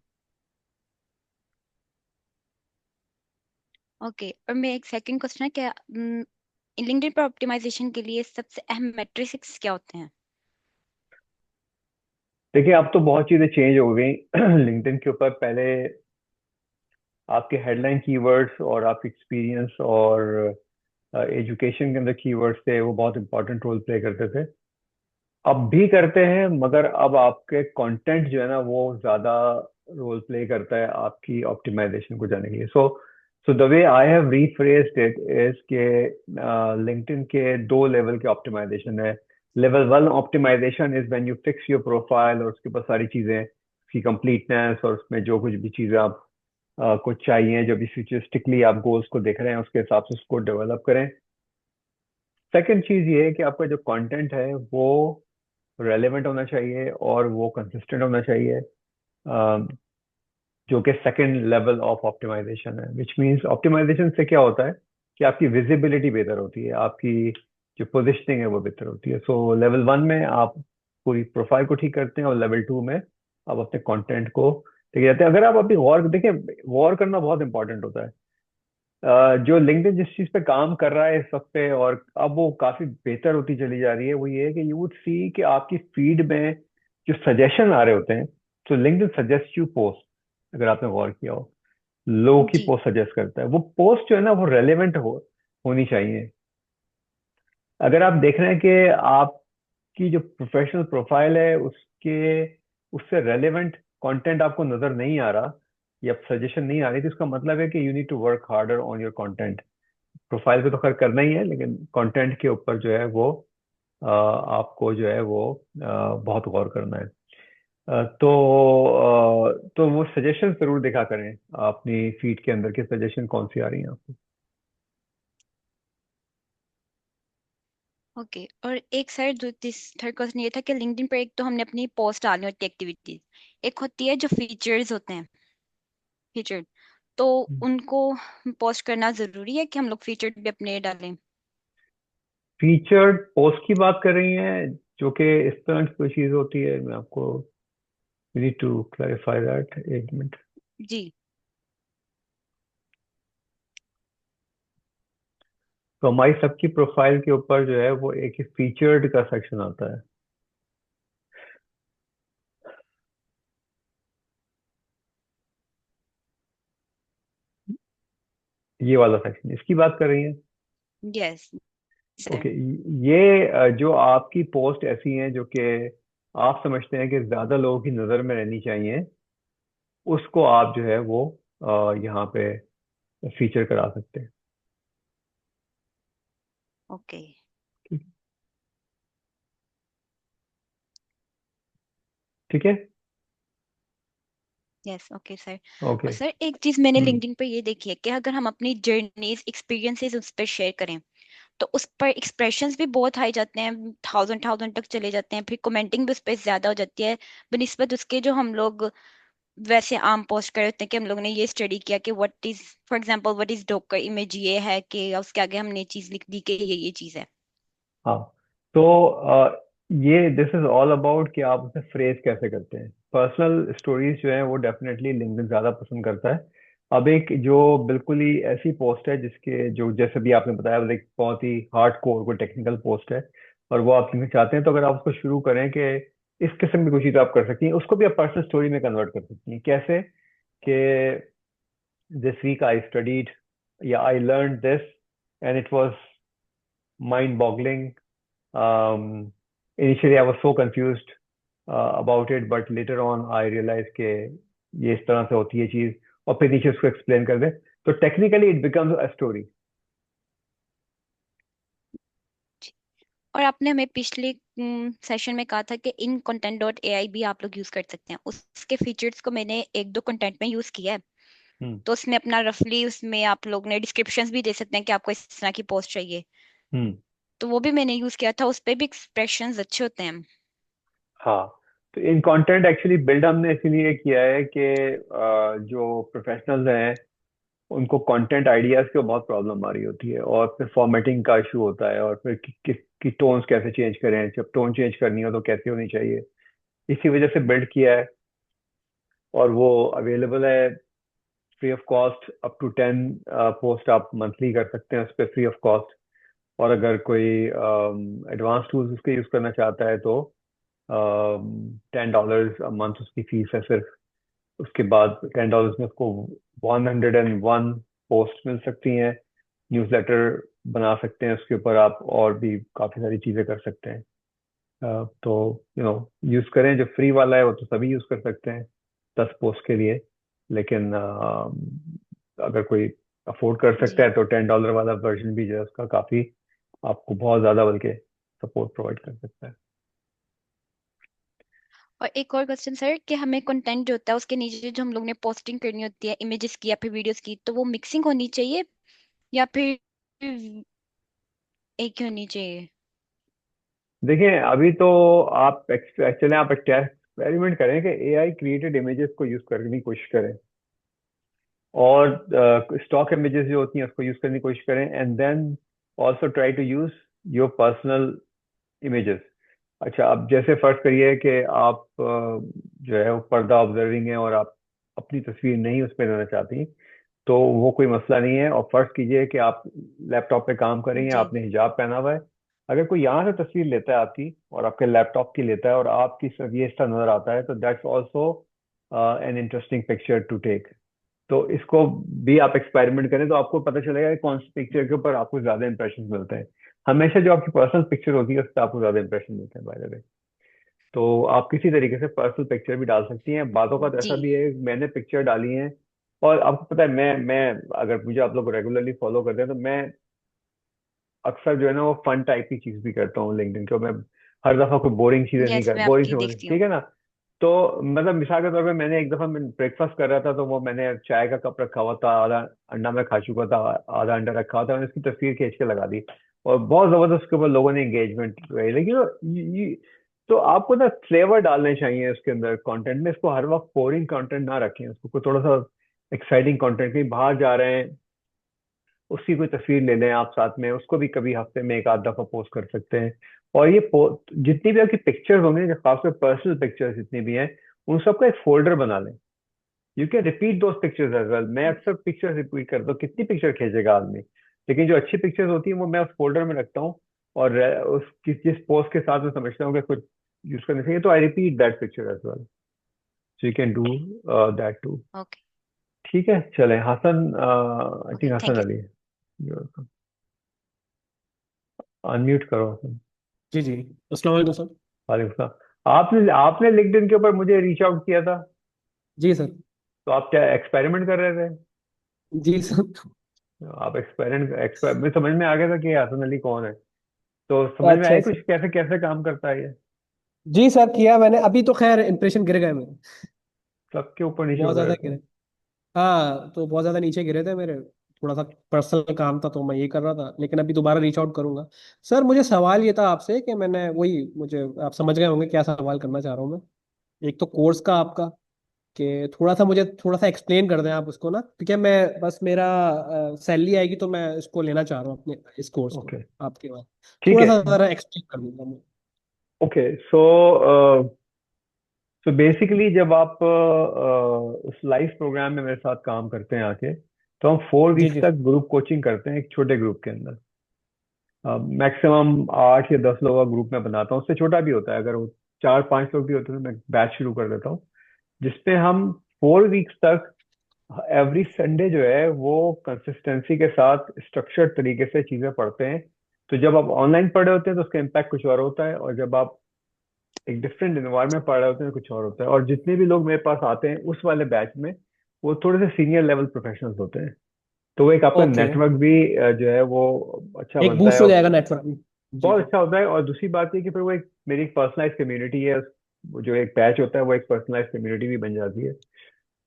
Okay, और मेरा एक सेकंड क्वेश्चन है कि लिंक्डइन पर ऑप्टिमाइजेशन के लिए सबसे अहम मैट्रिक्स क्या होते हैं? देखिए, अब तो बहुत चीजें चेंज हो गई लिंक्डइन के ऊपर। पहले आपके हेडलाइन कीवर्ड्स और आपके एक्सपीरियंस और एजुकेशन के अंदर कीवर्ड्स थे, वो बहुत इंपॉर्टेंट रोल प्ले करते थे। अब भी करते हैं, मगर अब आपके कंटेंट जो है ना वो ज्यादा रोल प्ले करता है आपकी ऑप्टिमाइजेशन को जाने के लिए। So the way I have rephrased it is के लिंक्डइन के 2 लेवल के ऑप्टिमाइजेशन है। Level 1 optimisation is when you fix your profile और उसके ऊपर सारी चीजें, उसकी कंप्लीटनेस और उसमें जो कुछ भी चीजें आप को चाहिए, जो भी फ्यूचरिस्टिकली आप गोल्स को देख रहे हैं उसके हिसाब से उसको डेवलप करें। सेकंड चीज ये है कि आपका जो कंटेंट है वो रेलेवेंट होना चाहिए और वो कंसिस्टेंट होना चाहिए, जो कि सेकंड लेवल ऑफ ऑप्टिमाइजेशन है। विच मींस ऑप्टिमाइजेशन से क्या होता है कि आपकी विजिबिलिटी बेहतर होती है, आपकी जो पोजिशनिंग है वो बेहतर होती है। सो लेवल 1 में आप पूरी प्रोफाइल को ठीक करते हैं और लेवल 2 में आप अपने कंटेंट को ठीक करते हैं। अगर आप अभी गौर देखें, गौर करना बहुत इंपॉर्टेंट होता है। जो लिंक्डइन जिस चीज पे काम कर रहा है इस वक्त पे, और अब वो काफी बेहतर होती चली जा रही है, वो ये है कि यू वुड सी कि आपकी फीड में जो सजेशन आ रहे होते हैं, तो लिंक्डइन सजेस्ट यू पोस्ट, अगर आपने गौर किया हो, लोगों की जी। पोस्ट सजेस्ट करता है। वो पोस्ट जो है ना वो रेलेवेंट होनी चाहिए। अगर आप देख रहे हैं कि आपकी जो प्रोफेशनल प्रोफाइल है उसके उससे रेलेवेंट कंटेंट आपको नजर नहीं आ रहा या सजेशन नहीं आ रही, तो इसका मतलब है कि you need to work harder on your content. Profile पे तो खैर करना ही है, लेकिन कंटेंट के ऊपर जो है वो आपको जो है वो बहुत गौर करना है। तो वो सजेशन जरूर देखा करें, अपनी फीड के अंदर के सजेशन कौन सी आ रही हैं आपको। ओके। और एक सर जो थर्ड क्वेश्चन ये था कि लिंक्डइन पर एक तो हमने अपनी पोस्ट डालनी होती है एक्टिविटीज, एक होती है जो फीचर्स होते हैं, फीचर, तो उनको पोस्ट करना जरूरी है कि हम लोग फीचर भी अपने डालें? फीचर्ड पोस्ट की बात कर रही हैं, जो कि इस तरह की कोई चीज होती है? मैं आपको नीड टू क्लैरिफाई दैट, एक मिनट। जी। तो हमारी सबकी प्रोफाइल के ऊपर जो है वो एक फीचर्ड का सेक्शन आता है। ये वाला सेक्शन इसकी बात कर रही हैं? Yes sir. ओके। ये जो आपकी पोस्ट ऐसी हैं जो कि आप समझते हैं कि ज्यादा लोगों की नजर में रहनी चाहिए, उसको आप जो है वो यहाँ पे फीचर करा सकते हैं। ओके। ठीक है। Yes okay sir. ओके। और सर एक चीज मैंने हम्म। लिंक्डइन पर ये देखी है कि अगर हम अपनी जर्नीज एक्सपीरियंसेस उस पर शेयर करें तो उस पर एक्सप्रेशंस भी बहुत हाई जाते हैं, थाउजेंड थाउजेंड तक चले जाते हैं, फिर कमेंटिंग भी उस पर ज्यादा हो जाती है बनिस्बत उसके जो हम लोग वैसे आम पोस्ट कर रहे होते हैं कि हम लोग ने ये स्टडी किया कि what is, for example what is Docker image, ये है कि उसके आगे हमने ये चीज लिख दी कि ये चीज है। हाँ। तो ये दिस इज ऑल अबाउट कि आप उसे फ्रेज कैसे करते हैं। पर्सनल स्टोरीज जो है वो डेफिनेटली लिंक्डइन ज्यादा पसंद करता है। अब एक जो बिल्कुल ही ऐसी पोस्ट है जिसके जो जैसे भी आपने बताया, वो एक बहुत ही हार्ड कोर कोई टेक्निकल पोस्ट है, और वो आप लिखना चाहते हैं, तो अगर आप उसको शुरू करें कि इस किस्म की कोई चीज आप कर सकती हैं, उसको भी आप पर्सनल स्टोरी में कन्वर्ट कर सकती हैं। कैसे कि दिस वीक आई स्टडीड, या I learn this and it was mind boggling. Initially, I was so confused about it, but later on, I realized कि ये इस तरह से होती है चीज, और फिर नीचे उसको एक्सप्लेन कर दे, तो technically it becomes a story. और आपने हमें पिछले सेशन में कहा था कि इन content डॉट एआई भी आप लोग यूज कर सकते हैं, उसके फीचर्स को मैंने एक दो कंटेंट में यूज किया है। हम्म. तो उसमें अपना रफली उसमें आप लोग ने डिस्क्रिप्शंस भी दे सकते हैं कि आपको इस तरह की पोस्ट चाहिए, हम्म. तो वो भी मैंने यूज किया था, उस पे भी एक्सप्रेशंस अच्छे होते हैं। हाँ, तो इन कंटेंट एक्चुअली बिल्ड हमने इसीलिए किया है कि जो प्रोफेशनल्स हैं उनको कंटेंट आइडियाज की बहुत प्रॉब्लम आ रही होती है, और फिर फॉर्मेटिंग का इशू होता है, और फिर कि टोन्स कैसे चेंज करें, जब टोन चेंज करनी हो तो कैसे होनी चाहिए। इसी वजह से बिल्ड किया है, और वो अवेलेबल है free of cost. Up to 10 post आप मंथली कर सकते हैं उस पर फ्री ऑफ कॉस्ट। और अगर कोई एडवांस टूल्स उसके यूज करना चाहता है तो $10 अ मंथ उसकी फीस है सिर्फ। उसके बाद $10 में उसको 101 पोस्ट मिल सकती हैं, न्यूज़लेटर बना सकते हैं उसके ऊपर आप, और भी काफी सारी चीजें कर सकते हैं। तो यूज करें, जो फ्री वाला है वो तो सभी यूज कर सकते हैं 10 पोस्ट के लिए, लेकिन अगर कोई अफोर्ड कर सकता जी। है तो $10 वाला वर्जन भी जो है उसका काफी आपको बहुत ज्यादा बल्कि सपोर्ट प्रोवाइड कर सकता है। और एक और क्वेश्चन सर कि हमें कंटेंट जो होता है उसके नीचे जो हम लोग ने पोस्टिंग करनी होती है इमेजेस की या फिर वीडियोस की, तो वो मिक्सिंग होनी चाहिए या फिर एक ही होनी चाहिए? देखिए, अभी तो आप एक्चुअली आप एक्सपेरिमेंट करें कि एआई क्रिएटेड इमेजेस को यूज करने की कोशिश करें, और स्टॉक इमेजेस जो होती हैं उसको यूज करने की कोशिश करें, and then also try to use your personal images. अच्छा, अब जैसे फर्ज करिए कि आप जो है वो पर्दा ऑब्जर्विंग है, और आप अपनी तस्वीर नहीं उसमें लेना चाहती, तो वो कोई मसला नहीं है। और फर्ज कीजिए कि आप लैपटॉप पे काम कर रही हैं, जी। आपने हिजाब पहना हुआ है। अगर कोई यहाँ से तस्वीर लेता है आपकी, और आपके लैपटॉप की लेता है, और आपकी सिर्फ ये हिस्सा नजर आता है, तो that's also an interesting picture to take. तो इसको भी आप एक्सपेरिमेंट करें तो आपको पता चलेगा कि कौन सी पिक्चर के ऊपर आपको ज्यादा इंप्रेशन मिलते हैं। हमेशा जो आपकी पर्सनल पिक्चर होती है उस पर आपको ज्यादा इंप्रेशन मिलते हैं, बाय द वे। तो आप किसी तरीके से पर्सनल पिक्चर भी डाल सकती हैं। बातों का तो जी। ऐसा भी है, मैंने पिक्चर डाली है, और आपको पता है, मैं अगर मुझे आप लोग रेगुलरली फॉलो करते हैं तो मैं अक्सर जो है ना वो फन टाइप की चीज भी करता हूँ लिंक्डइन को। मैं हर दफा कोई बोरिंग चीजें नहीं यस कर, मैं बोरिंग आपकी से बोरिंग, देखती हूँ। ठीक है ना। तो मतलब मिसाल के तौर पे मैंने एक दफा मैं ब्रेकफास्ट कर रहा था, तो वो मैंने चाय का कप रखा हुआ था, आधा अंडा मैं खा चुका था, आधा अंडा रखा हुआ था, मैंने उसकी तस्वीर खींच के लगा दी। और बहुत जबरदस्त उसके ऊपर लोगों ने एंगेजमेंट रही। लेकिन तो आपको ना फ्लेवर डालने चाहिए उसके अंदर कंटेंट में। इसको हर वक्त बोरिंग कंटेंट ना रखें, उसको कोई थोड़ा सा एक्साइटिंग कंटेंट, कहीं बाहर जा रहे हैं उसकी कोई तस्वीर ले लें आप साथ में, उसको भी कभी हफ्ते में एक आध दफा पोस्ट कर सकते हैं। और जितनी भी आपकी पिक्चर्स होंगी, जो खासकर पर्सनल पिक्चर्स जितनी भी हैं, उन सबका एक फोल्डर बना लें। You can repeat those pictures as well. मैं अक्सर पिक्चर्स रिपीट करता हूँ, कितनी पिक्चर खींचेगा आदमी, लेकिन जो अच्छी पिक्चर्स होती हैं वो मैं उस फोल्डर में रखता हूँ। और जिस पोस्ट के साथ मैं समझता हूँ कि कुछ यूज करना चाहिए, तो I repeat that picture as well. So you can do that too. Okay. ठीक है, चलें। Hasan, I okay, think Hasan thank you. Ali, unmute करो हसन। जी जी। अस्सलाम वालेकुम सर। वालेकुम सलाम। आपने आपने लिंक्डइन के ऊपर मुझे रीच आउट किया था, जी सर। तो आप क्या एक्सपेरिमेंट कर रहे थे? जी सर। आप मैं समझ में आ गया था कि ये हसन अली कौन है, तो समझ में अच्छा आया अच्छा। कुछ कैसे कैसे काम करता है ये? जी सर, किया मैंने। अभी तो खैर इंप्रेशन गिर गए मेरे, सबके ऊपर नीचे बहुत होते ज्यादा रहते गिरे। हैं। हाँ, तो बहुत ज्यादा नीचे गिरे थे मेरे। थोड़ा सा पर्सनल काम था तो मैं ये कर रहा था, लेकिन अभी दोबारा रीच आउट करूंगा। सर मुझे सवाल ये था आपसे कि मैंने वही, मुझे आप समझ गए होंगे क्या सवाल करना चाह रहा हूँ मैं। एक तो कोर्स का आपका, कि थोड़ा सा मुझे थोड़ा सा एक्सप्लेन कर दें आप उसको ना, क्योंकि मैं बस मेरा सैलरी आएगी तो मैं इसको लेना चाह रहा हूँ अपने इस कोर्स को ओके, आपके बाद। ठीक थोड़ा है। सा जरा एक्सप्लेन कर दूंगा मैं। ओके, सो बेसिकली जब आप उस लाइव प्रोग्राम में मेरे साथ काम करते हैं आके, तो हम 4 वीक्स जी तक ग्रुप कोचिंग करते हैं एक छोटे ग्रुप के अंदर। मैक्सिमम 8 या 10 लोगों का ग्रुप में बनाता हूँ, उससे छोटा भी होता है। अगर वो 4-5 लोग भी होते हैं तो मैं बैच शुरू कर देता हूँ, जिसपे हम 4 वीक्स तक एवरी संडे जो है वो कंसिस्टेंसी के साथ स्ट्रक्चर्ड तरीके से चीजें पढ़ते हैं। तो जब आप ऑनलाइन पढ़ रहे होते हैं तो उसका इम्पैक्ट कुछ और होता है, और जब आप एक डिफरेंट एनवायरनमेंट पढ़ रहे होते हैं तो कुछ और होता है। और जितने भी लोग मेरे पास आते हैं उस वाले बैच में, वो थोड़े से सीनियर लेवल प्रोफेशनल्स होते हैं। तो एक आपका ओके। नेटवर्क भी जो है वो अच्छा एक बनता है, बूस्ट हो और जाएगा नेटवर्क में। जी बहुत जी। अच्छा होता है। और दूसरी बात ये कि फिर वो एक मेरी एक पर्सनलाइज कम्युनिटी है। वो जो एक बैच होता है वो एक पर्सनलाइज कम्युनिटी भी बन जाती है।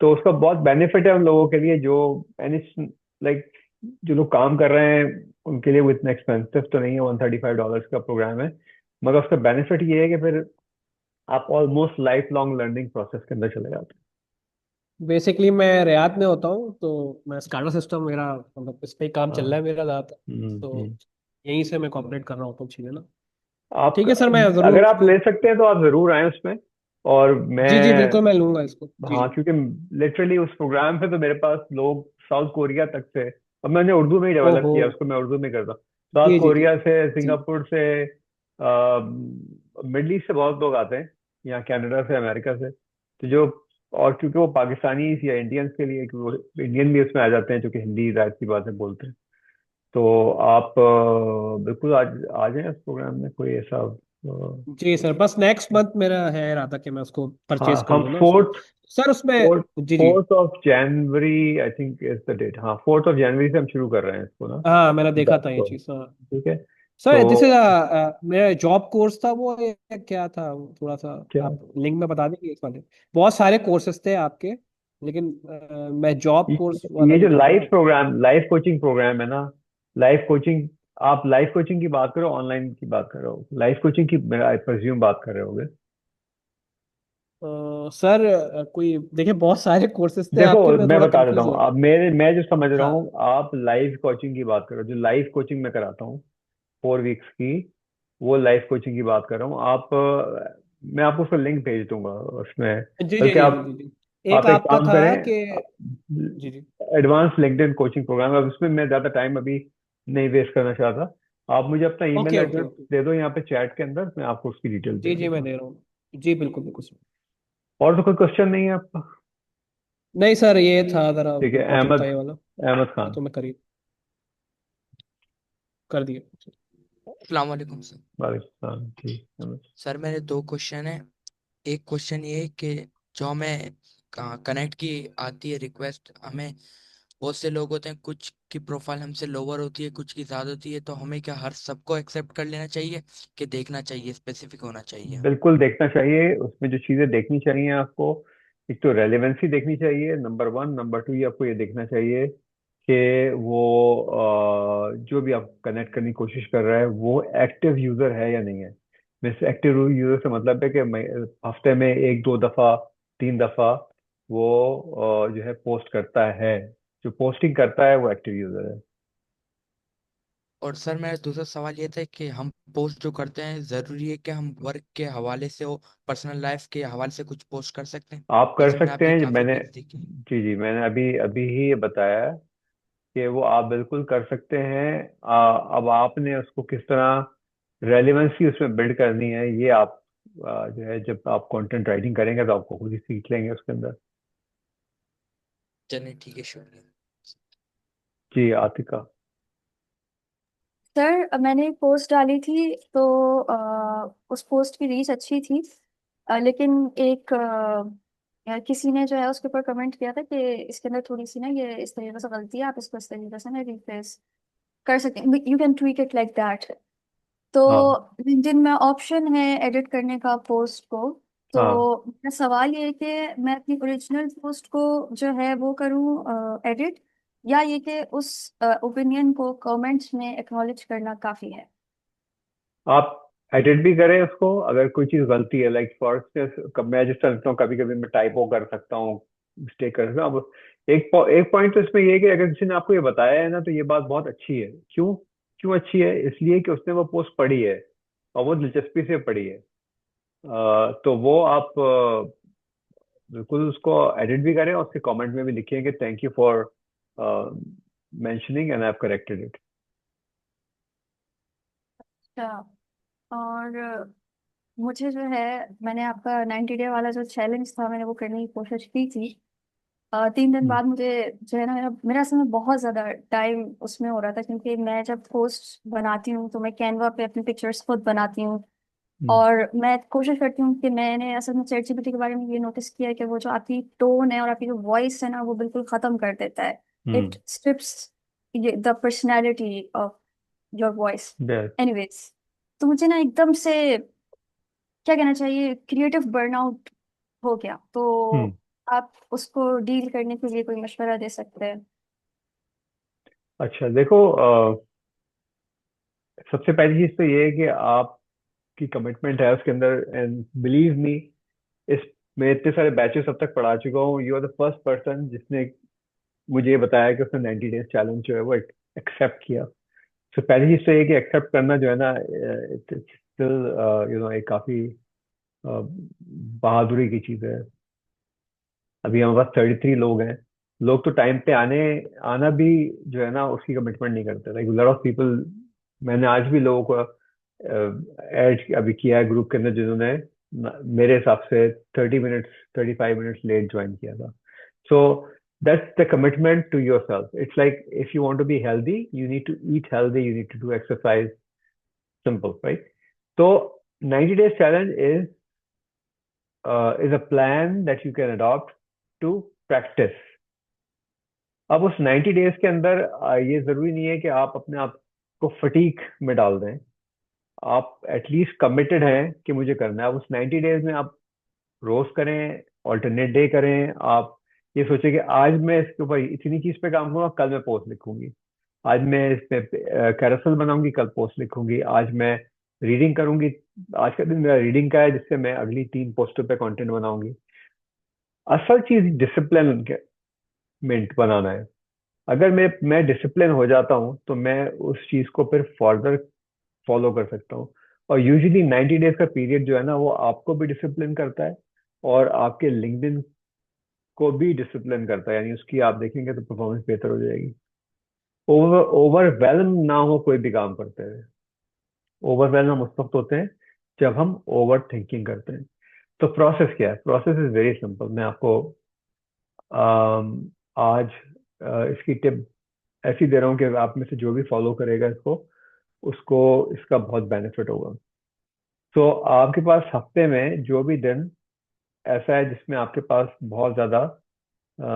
तो उसका बहुत बेनिफिट है उन लोगों के लिए जो, एंड लाइक जो लोग काम कर रहे हैं उनके लिए वो इतना एक्सपेंसिव तो नहीं है। $135 का प्रोग्राम है, मगर उसका बेनिफिट ये है कि फिर आप almost life long learning process के अंदर चले जाते बेसिकली मैं रियाद में होता हूँ, तो मैं स्काडा सिस्टम, मेरा मतलब इस पे ही काम हैं। चल हाँ। रहा है मेरा ज़्यादा। हम्म, तो हम्म। यहीं से मैं कॉपरेट कर रहा होता हूँ चीज़ें ना। आप ठीक है सर, मैं अगर ज़रूर आप उसको। ले सकते हैं तो आप जरूर आए उसमें। और जी जी मैं, बिल्कुल, मैं लूंगा इसको। जी हाँ, जी। क्योंकि लिटरली उस प्रोग्राम पे तो मेरे पास लोग साउथ कोरिया तक से, अब मैंने उर्दू में ही डेवलप ओहो। किया उसको, मैं उर्दू में करता हूँ। साउथ जी जी जी। कोरिया से, जी सिंगापुर से, मिडल ईस्ट से बहुत लोग आते हैं, यहाँ कनाडा से, अमेरिका से। तो जो, और क्योंकि वो पाकिस्तानी या इंडियंस के लिए, क्योंकि वो इंडियन भी उसमें आ जाते हैं जो कि हिंदी जाहिर सी बातें बोलते हैं। तो आप बिल्कुल आज आ जाएं उस प्रोग्राम में, कोई ऐसा जी सर, बस नेक्स्ट मंथ मेरा है इरादा कि मैं उसको परचेज हाँ, कर हम लूँ ना उसको। फोर्थ सर उसमें। फोर्थ जी जी। 4th of January I think is the date. हाँ, 4th of January से हम शुरू कर रहे हैं इसको ना, हाँ, मैंने देखा बैच था ये को। चीज़, हाँ। ठीक है। सर तो दिस इज मेरा जॉब कोर्स था वो, क्या था वो, थोड़ा सा क्या, आप लिंक में बता देंगे इस वाले। बहुत सारे कोर्सेज थे आपके, लेकिन मैं जॉब कोर्स वाला ये जो जो था ना। Live programme, live coaching programme है ना, लाइव कोचिंग, आप लाइव कोचिंग की बात करो, ऑनलाइन की बात कर रहे हो? लाइव कोचिंग की आई प्रेज्यूम बात कर रहे होगे। सर कोई देखिए, बहुत सारे कोर्सेज थे देखो, आपके, मैं मैं थोड़ा बता देता कंफ्यूज हूँ, हो गया। अब मैं जो समझ रहा हाँ। हूँ, आप लाइव कोचिंग की बात करो, जो लाइव कोचिंग मैं कराता हूँ 4 वीक्स की, वो लाइव कोचिंग की बात कर रहा हूँ। मैं आपको उसका लिंक भेज दूंगा उसमें। जी जी बल्कि जी जी जी जी। एक आप एक आपका काम था करें, कि। जी जी। एडवांस लिंक्डइन कोचिंग प्रोग्राम है, अब उसमें मैं ज्यादा टाइम अभी नहीं वेस्ट करना चाहता। आप मुझे अपना email okay okay address okay. दे दो यहाँ पे चैट के अंदर, मैं आपको उसकी डिटेल दे जी जी, दूंगा। मैं दे रहा हूँ। जी बिल्कुल बिल्कुल सर। और तो कोई क्वेश्चन नहीं है आपका? नहीं सर, ये था जरा ठीक है, इम्पोर्टेंट था अहमद, ये वाला। अहमद ये खान। तो मैं कर दिया। अस्सलाम वालेकुम सर। वालेकुम सलाम जी, अहमद। सर मेरे दो क्वेश्चन है। एक क्वेश्चन ये है कि जो हमें कनेक्ट की आती है रिक्वेस्ट, हमें बहुत से लोग होते हैं, कुछ की प्रोफाइल हमसे लोअर होती है, कुछ की ज़्यादा होती है, तो हमें क्या हर सबको एक्सेप्ट कर लेना चाहिए कि देखना चाहिए, स्पेसिफिक होना चाहिए? बिल्कुल देखना चाहिए, उसमें जो चीजें देखनी चाहिए आपको, एक तो रेलेवेंसी देखनी चाहिए, नंबर 1। नंबर 2, ये आपको ये देखना चाहिए कि वो जो भी आप कनेक्ट करने की कोशिश कर रहा है वो एक्टिव यूजर है या नहीं है। मिस एक्टिव यूजर से मतलब है कि हफ्ते में एक दो दफा, तीन दफा वो जो है पोस्ट करता है। जो पोस्टिंग करता है वो एक्टिव यूजर है। और सर मेरा दूसरा सवाल ये था कि हम पोस्ट जो करते हैं जरूरी है कि हम वर्क के हवाले से हो, पर्सनल लाइफ के हवाले से कुछ पोस्ट कर सकते हैं? आप कर जैसे मैंने सकते आपकी हैं, काफी मैंने पिक्स देखी। जी जी मैंने अभी अभी ही ये बताया कि वो आप बिल्कुल कर सकते हैं। अब आपने उसको किस तरह रेलिवेंसी उसमें बिल्ड करनी है, ये आप जो है जब आप कंटेंट राइटिंग करेंगे तो आपको खुद ही सीख लेंगे उसके अंदर। चलिए ठीक है, शुक्रिया। जी आतिका। सर मैंने एक पोस्ट डाली थी तो उस पोस्ट की रीच अच्छी थी। लेकिन एक किसी ने जो है उसके ऊपर कमेंट किया था कि इसके अंदर थोड़ी सी ना ये इस तरीके से गलती है, आप इसको इस तरीके से ना रिप्लेस कर सकते हैं, you can tweak it like that. तो हाँ लिंक्डइन में ऑप्शन है एडिट करने का पोस्ट को। हाँ। तो मेरा सवाल ये है कि मैं अपनी ओरिजिनल पोस्ट को जो है वो करूँ एडिट, या ये कि उस ओपिनियन को कमेंट्स में एक्नॉलेज करना काफी है। आप एडिट भी करें उसको, अगर कोई चीज गलती है लाइक फॉर मैं जिस तरह लिखता हूँ कभी कभी मैं टाइपो कर सकता हूँ, मिस्टेक कर सकता हूँ। अब एक पॉइंट तो इसमें ये है कि अगर किसी ने आपको ये बताया है ना तो ये बात बहुत अच्छी है। क्यों क्यों अच्छी है? इसलिए कि उसने वो पोस्ट पढ़ी है और वो दिलचस्पी से पढ़ी है। तो वो आप बिल्कुल उसको एडिट भी करें और उसके कमेंट में भी लिखें कि thank you for mentioning and I have corrected it. अच्छा। और मुझे जो है, मैंने आपका 90 डे वाला जो चैलेंज था मैंने वो करने की कोशिश की थी। 3 दिन बाद मुझे जो है ना, मेरा असल में बहुत ज्यादा टाइम उसमें हो रहा था, क्योंकि मैं जब पोस्ट बनाती हूँ तो मैं कैनवा पे अपनी पिक्चर्स खुद बनाती हूँ। और मैं कोशिश करती हूँ कि मैंने असल में चैट जीपीटी के बारे में ये नोटिस किया है कि वो जो आपकी टोन है और आपकी जो वॉइस है ना वो बिल्कुल खत्म कर देता है। It strips the personality of your voice. Anyways, तो मुझे ना एकदम से क्या कहना चाहिए, क्रिएटिव बर्नआउट हो गया। तो आप उसको डील करने के लिए कोई मशवरा दे सकते हैं? अच्छा देखो, सबसे पहली चीज तो ये है कि आपकी कमिटमेंट है उसके अंदर, एंड बिलीव मी, इस मैं इतने सारे बैचेस अब तक पढ़ा चुका हूँ। You are the first person जिसने मुझे ये बताया कि उसने 90 डेज चैलेंज जो है वो एक्सेप्ट किया। तो पहली चीज तो ये कि एक्सेप्ट करना जो है ना, स्टिल एक काफी बहादुरी की चीज है। अभी हमारे पास 33 लोग हैं। लोग तो टाइम पे आना भी जो है ना उसकी कमिटमेंट नहीं करते, लाइक लॉट ऑफ पीपल। मैंने आज भी लोगों को ऐड अभी किया है ग्रुप के अंदर जिन्होंने मेरे हिसाब से 30 मिनट्स 35 मिनट्स लेट ज्वाइन किया था। सो that's the commitment to yourself. It's like if you want to be healthy, you need to eat healthy, you need to do exercise. Simple, right? So 90 days challenge is a plan that you can adopt to practice. अब उस 90 days के अंदर ये जरूरी नहीं है कि आप अपने आप को फटीक में डाल दें। आप एटलीस्ट कमिटेड हैं कि मुझे करना है। अब उस 90 डेज में आप रोज करें, ऑल्टरनेट डे करें। आप ये सोचें कि आज मैं इसके ऊपर इतनी चीज पे काम करूंगा, कल मैं पोस्ट लिखूंगी। आज मैं इस पे कैरोसेल बनाऊंगी, कल पोस्ट लिखूंगी। आज मैं रीडिंग करूंगी, आज का दिन मेरा रीडिंग का है जिससे मैं अगली 3 पोस्टों पे कंटेंट बनाऊंगी। असल चीज डिसिप्लिन मेंट बनाना है। अगर मैं डिसिप्लिन हो जाता हूँ तो मैं उस चीज को फिर फर्दर फॉलो कर सकता हूँ। और यूजुअली 90 डेज का पीरियड जो है ना वो आपको भी डिसिप्लिन करता है और आपके लिंक्डइन को भी डिसिप्लिन करता है, यानी उसकी आप देखेंगे तो परफॉर्मेंस बेहतर हो जाएगी। ओवरवेलम ना हो कोई भी काम करते हुए। ओवरवेलम हम उस वक्त होते हैं जब हम ओवर थिंकिंग करते हैं। तो प्रोसेस क्या है? Process is very simple. मैं आपको आज इसकी टिप ऐसी दे रहा हूँ कि आप में से जो भी फॉलो करेगा इसको, उसको इसका बहुत बेनिफिट होगा। तो आपके पास हफ्ते में जो भी दिन ऐसा है जिसमें आपके पास बहुत ज्यादा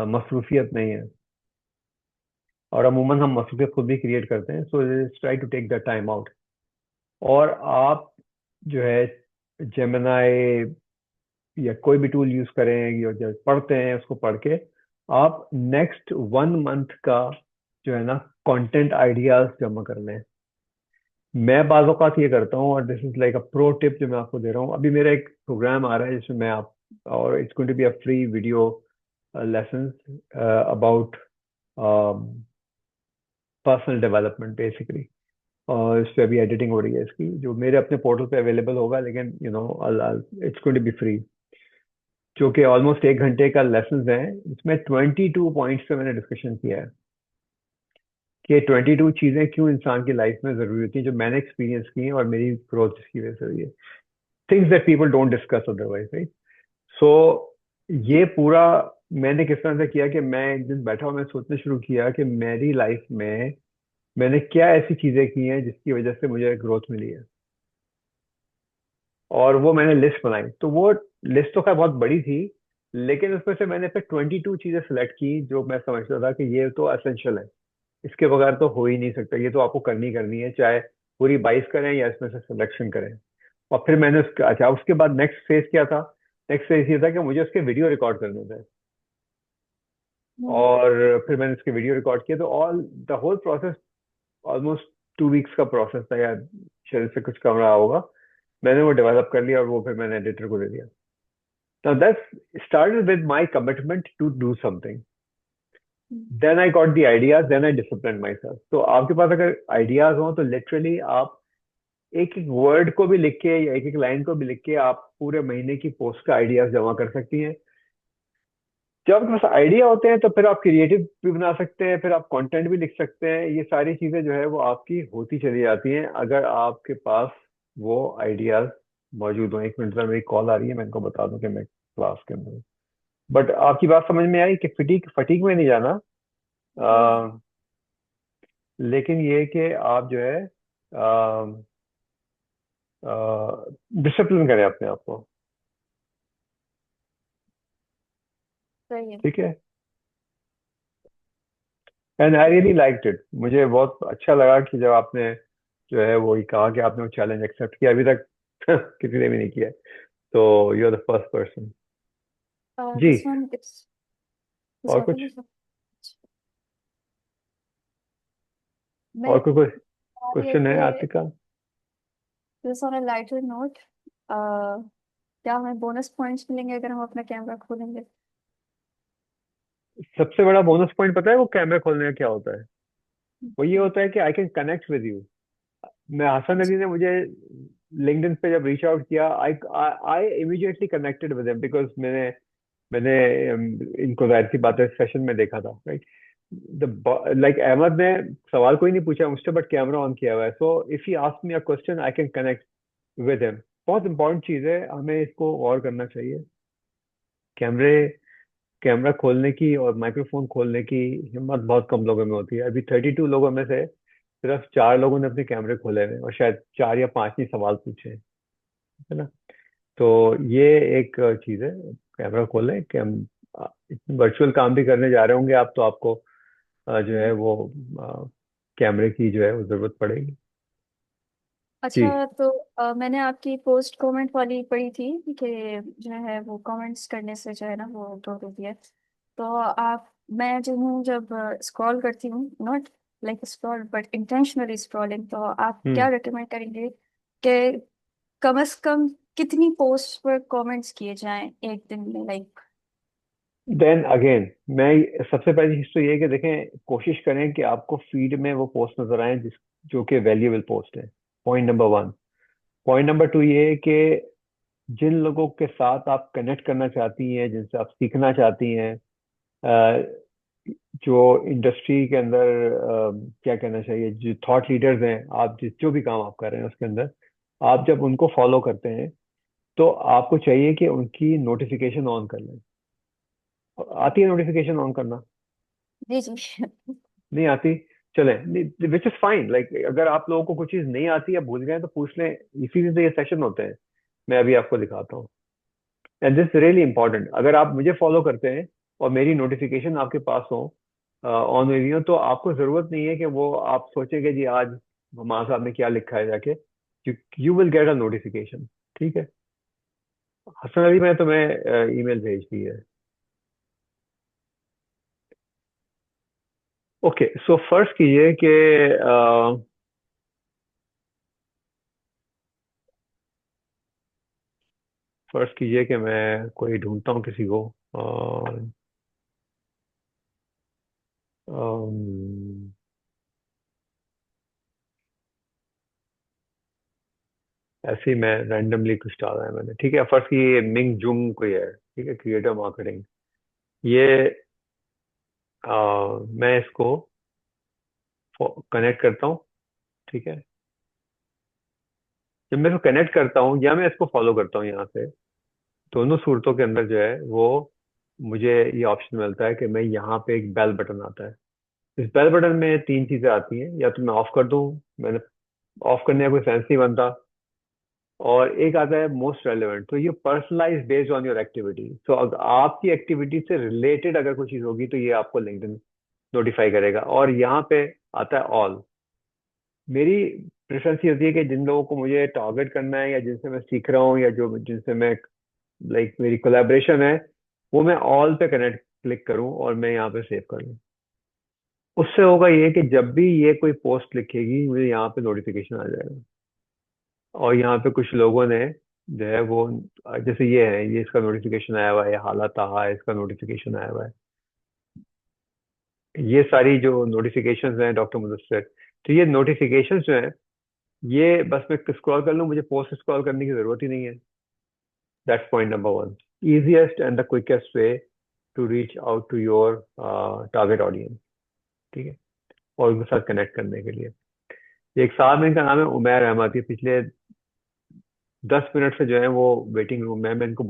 मसरूफियत नहीं है, और अमूमन हम मसरूफियत खुद भी क्रिएट करते हैं, so try to take the time out. और आप जो है जेमिनाई या कोई भी टूल यूज करें, या जब पढ़ते हैं उसको पढ़ के आप नेक्स्ट 1 मंथ का जो है ना कंटेंट आइडियाज जमा करने हैं। मैं बाज़ औक़ात ये करता हूँ, और this is like a pro tip जो मैं आपको दे रहा हूँ। अभी मेरा एक प्रोग्राम आ रहा है जिसमें मैं आप, और it's going to be a free video lessons about personal development basically. और इस पे अभी एडिटिंग हो रही है इसकी, जो मेरे अपने पोर्टल पे अवेलेबल होगा, लेकिन you know it's going to be free. जो कि ऑलमोस्ट 1 घंटे का लेसन है। इसमें 22 पॉइंट्स पे मैंने डिस्कशन किया है कि 22 चीजें क्यों इंसान की लाइफ में जरूरी होती हैं, जो मैंने एक्सपीरियंस की हैं और मेरी ग्रोथ की वजह से हुई है। Things that people don't discuss otherwise, right? So ये पूरा मैंने किस तरह से किया कि मैं एक दिन बैठा और मैं सोचना शुरू किया कि मेरी लाइफ में मैंने क्या ऐसी चीजें की हैं जिसकी वजह से मुझे ग्रोथ मिली है। और वो मैंने लिस्ट बनाई, तो वो लिस्ट तो खैर बहुत बड़ी थी, लेकिन उसमें से मैंने फिर 22 चीजें सेलेक्ट की जो मैं समझता था कि ये तो असेंशियल है, इसके बगैर तो हो ही नहीं सकता, ये तो आपको करनी करनी है, चाहे पूरी 22 करें या इसमें से सिलेक्शन करें। और फिर मैंने उसका, अच्छा, उसके बाद नेक्स्ट फेज क्या था? नेक्स्ट फेज ये था कि मुझे उसके वीडियो रिकॉर्ड करने थे। हम्म। और फिर मैंने उसके वीडियो रिकॉर्ड किए, तो all the whole process almost 2 weeks का प्रोसेस था, या शायद से कुछ कम रहा होगा। मैंने वो डेवलप कर लिया और वो फिर मैंने एडिटर को दे दिया। Now that started with my commitment to do something. Then I got the ideas, then I disciplined myself. तो आपके पास अगर आइडियाज हो तो लिटरली आप एक एक वर्ड को भी लिख के या एक एक लाइन को भी लिख के आप पूरे महीने की पोस्ट का आइडियाज जमा कर सकती हैं। जब आपके पास आइडिया होते हैं तो फिर आप क्रिएटिव भी बना सकते हैं, फिर आप कंटेंट भी लिख सकते हैं। ये सारी चीजें जो है वो आपकी होती चली जाती हैं अगर आपके पास वो आइडियाज मौजूद हो। 1 मिनट में मेरी कॉल आ रही है, मैं इनको बता दूं कि मैं क्लास के अंदर हूँ। बट आपकी बात समझ में आई कि फटीक फटीक में नहीं जाना, जी। लेकिन ये कि आप जो है डिसिप्लिन करें अपने आप को। सही है। ठीक है। And I really liked it, मुझे बहुत अच्छा लगा कि जब आपने जो है वो ये कहा कि आपने वो चैलेंज एक्सेप्ट किया। अभी तक किसी ने भी नहीं किया है। तो you are the first person. जी। This one is और कुछ? already मैं और कोई बता रही है क्वेश्चन है कि Atika? this on a lighter note, क्या हमें बोनस पॉइंट्स मिलेंगे अगर हम अपना कैमरा खोलेंगे? सबसे बड़ा बोनस पॉइंट पता है वो कैमरा खोलने का क्या होता है? वो ये होता है कि I can connect with you. मैं, हसन अच्छा। अली ने मुझे लिंक्डइन पे जब रीच आउट किया, I I immediately connected with him, because मैंने मैंने इनको जाहिर सी बात है सेशन में देखा था, राइट? द लाइक अहमद ने सवाल कोई नहीं पूछा मुझसे, बट कैमरा ऑन किया हुआ है, so if he ask me a question I can connect with him. बहुत इंपॉर्टेंट चीज है, हमें इसको और करना चाहिए। कैमरे कैमरा खोलने की और माइक्रोफोन खोलने की हिम्मत बहुत कम लोगों में होती है। अभी 32 लोगों में से सिर्फ 4 लोगों ने अपने कैमरे खोले हैं, और शायद 4 या 5 ही सवाल पूछे हैं, है ना? तो ये एक चीज है, कैमरा खोलें कि हम वर्चुअल काम भी करने जा रहे होंगे आप, तो आपको जो है वो कैमरे की जो है वो जरूरत पड़ेगी। जी। अच्छा, तो मैंने आपकी पोस्ट कमेंट वाली पढ़ी थी कि जो है वो कमेंट्स करने से जो है ना वो ग्रोथ होती है। तो आप, मैं जो हूँ जब स्क्रॉल करती हूँ, not like scroll but intentionally scrolling, तो आप क्या हम्म। रिकमेंड करेंगे कि कम से कम कितनी पोस्ट पर कमेंट्स किए जाएं एक दिन में, लाइक? देन अगेन, मैं सबसे पहली चीज तो ये है कि देखें, कोशिश करें कि आपको फीड में वो पोस्ट नजर आए जिस जो कि वैल्यूएबल पोस्ट है। Point number 1। पॉइंट नंबर 2 ये है कि जिन लोगों के साथ आप कनेक्ट करना चाहती हैं, जिनसे आप सीखना चाहती हैं, अ, जो इंडस्ट्री के अंदर क्या कहना चाहिए, जो थॉट लीडर्स हैं, आप जिस जो भी काम आप कर रहे हैं उसके अंदर, आप जब उनको फॉलो करते हैं तो आपको चाहिए कि उनकी नोटिफिकेशन ऑन कर लें। आती है नोटिफिकेशन ऑन करना? जी जी। नहीं आती? चलें, विच इज फाइन। लाइक अगर आप लोगों को कुछ चीज नहीं आती या भूल गए तो पूछ लें, इसी से तो ये सेशन होते हैं। मैं अभी आपको दिखाता हूँ। एंड दिस रियली इंपॉर्टेंट, अगर आप मुझे फॉलो करते हैं और मेरी नोटिफिकेशन आपके पास हो, ऑन हुई हुई हो, तो आपको जरूरत नहीं है कि वो आप सोचेंगे जी आज हमारे साहब ने क्या लिखा है जाके। You will get a notification. ठीक है। हसन अली, मैं तुम्हें ईमेल भेज दी है। ओके, सो फर्स्ट कीजिए कि मैं कोई ढूंढता हूँ किसी को। अम, ऐसे ही मैं रैंडमली कुछ डाला है मैंने। ठीक है, फर्स्ट की ये मिंग जुंग कोई है, ठीक है, क्रिएटर मार्केटिंग। ये मैं इसको कनेक्ट करता हूँ। ठीक है, जब मैं इसको कनेक्ट करता हूँ या मैं इसको फॉलो करता हूँ यहाँ से, दोनों सूरतों के अंदर जो है वो मुझे ये ऑप्शन मिलता है कि मैं यहाँ पे एक बेल बटन आता है। इस बेल बटन में तीन चीजें आती हैं, या तो मैं ऑफ कर दूं, मैंने ऑफ करने का कोई सेंस नहीं बनता, और एक आता है मोस्ट रेलेवेंट। तो ये personalise based on your activity. So अगर आपकी एक्टिविटी से रिलेटेड अगर कोई चीज होगी तो ये आपको लिंक्डइन नोटिफाई करेगा। और यहाँ पे आता है ऑल। मेरी प्रेफरेंस ये होती है कि जिन लोगों को मुझे टारगेट करना है, या जिनसे मैं सीख रहा हूँ, या जो जिनसे मैं लाइक मेरी कोलैबोरेशन है, वो मैं ऑल पे कनेक्ट क्लिक करूँ और मैं यहाँ पे सेव कर लूँ। उससे होगा ये कि जब भी ये कोई पोस्ट लिखेगी मुझे यहाँ पे नोटिफिकेशन आ जाएगा। और यहाँ पे कुछ लोगों ने जो है वो, जैसे ये है, ये इसका नोटिफिकेशन आया हुआ है, हालत है इसका नोटिफिकेशन आया हुआ है। ये सारी जो नोटिफिकेशंस हैं डॉक्टर मुदस्सिर, तो ये नोटिफिकेशंस जो है, ये बस मैं स्क्रॉल कर लूँ, मुझे पोस्ट स्क्रॉल करने की जरूरत ही नहीं है। That's point number one. easiest and the quickest way to reach out to your target audience। ठीक है, और उनके साथ कनेक्ट करने के लिए। एक साहब हैं, इनका नाम है उमैर अहमद। ये पिछले 10 मिनट से जो है वो वेटिंग रूम में है। मैं इनको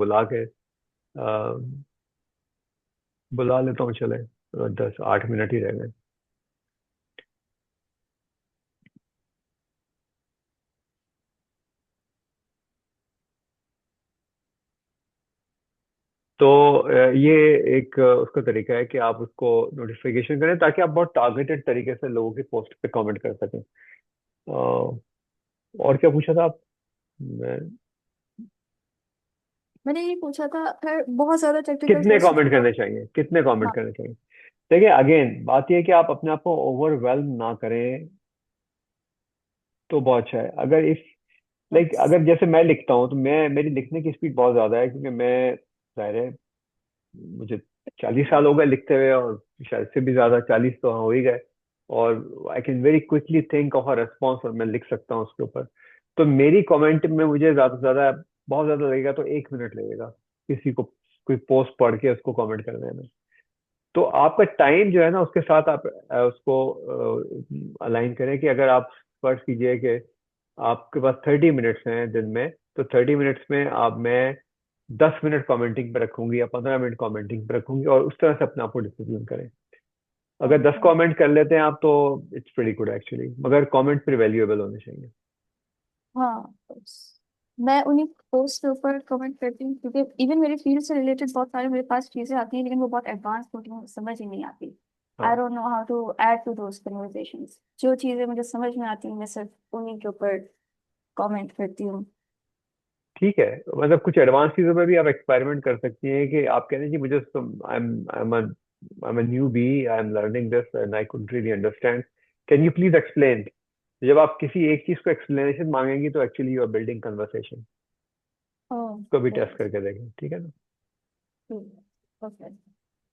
बुला लेता हूँ, चले 10-8 मिनट ही रह गए। तो ये एक उसका तरीका है कि आप उसको नोटिफिकेशन करें, ताकि आप बहुत टारगेटेड तरीके से लोगों की पोस्ट पे कमेंट कर सकें। और क्या पूछा था आप? मैं मैंने ये पूछा था, खैर बहुत ज्यादा टेक्निकल कितने क्वेश्चन कमेंट था। करने चाहिए, कितने कमेंट हाँ। करने चाहिए? देखिए, अगेन बात यह है कि आप अपने आप को ओवरवेल्म ना करें तो बहुत अच्छा है। अगर इस लाइक यस। अगर जैसे मैं लिखता हूँ, तो मैं मेरी लिखने की स्पीड बहुत ज्यादा है, क्योंकि मैं, जाहिर है, मुझे 40 साल हो गए लिखते हुए, और शायद से भी ज्यादा, 40 तो हाँ हो ही गए। और I can very quickly think of a response, और मैं लिख सकता हूँ उसके ऊपर। तो मेरी कमेंट में मुझे ज्यादा से ज्यादा, बहुत ज्यादा लगेगा तो 1 मिनट लगेगा किसी को कोई पोस्ट पढ़ के उसको कमेंट करने में। तो आपका टाइम जो है ना, उसके साथ आप उसको अलाइन करें कि अगर आप फर्ज कीजिए कि आपके पास 30 मिनट्स हैं दिन में, तो 30 मिनट्स में आप मैं 10 मिनट कमेंटिंग पे रखूंगी या 15 मिनट कमेंटिंग पे रखूंगी, और उस तरह से अपने आप को डिसिप्लिन करें। अगर 10 ओके। कमेंट कर लेते हैं आप तो इट्स प्रीटी गुड एक्चुअली, मगर कमेंट फिर वैल्यूएबल होने चाहिए। हाँ, मैं उन्हीं पोस्ट के ऊपर कमेंट करती हूँ, क्योंकि इवन मेरे फील्ड से रिलेटेड बहुत सारे मेरे पास चीजें आती हैं, लेकिन वो बहुत एडवांस होती हैं, मुझे समझ ही नहीं आती। आई हाँ, don't know how to add to those conversations. जो चीजें मुझे समझ में आती हैं मैं सिर्फ उन्हीं के ऊपर कमेंट करती हूँ। ठीक है। मतलब कुछ एडवांस चीजों में भी आप एक्सपेरिमेंट कर सकती हैं कि आप कहते हैं जी मुझे, I am a newbie, I am learning this and I couldn't really understand, can you please explain. जब आप किसी एक चीज को एक्सप्लेनेशन मांगेंगी तो actually you are building conversation. Oh. को भी टेस्ट यस। करके देखें, ठीक है ना? Okay.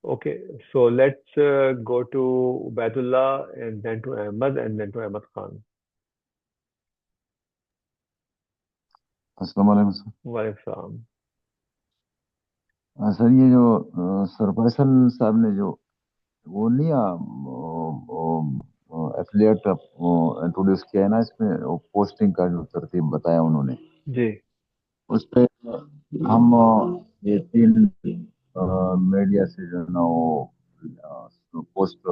Okay, so let's go to Ubaidullah and then to Ahmad and then to Ahmad Khan. अस्सलाम वालेकुम सर। वालेकुम सलाम। सर ये जो सर फैसल साहब ने जो वो नहीं एफिलिएट इंट्रोड्यूस किया है ना, इसमें वो पोस्टिंग का जो तरतीब बताया उन्होंने, जी। उस पे हम ये तीन मीडिया से जो है ना वो पोस्ट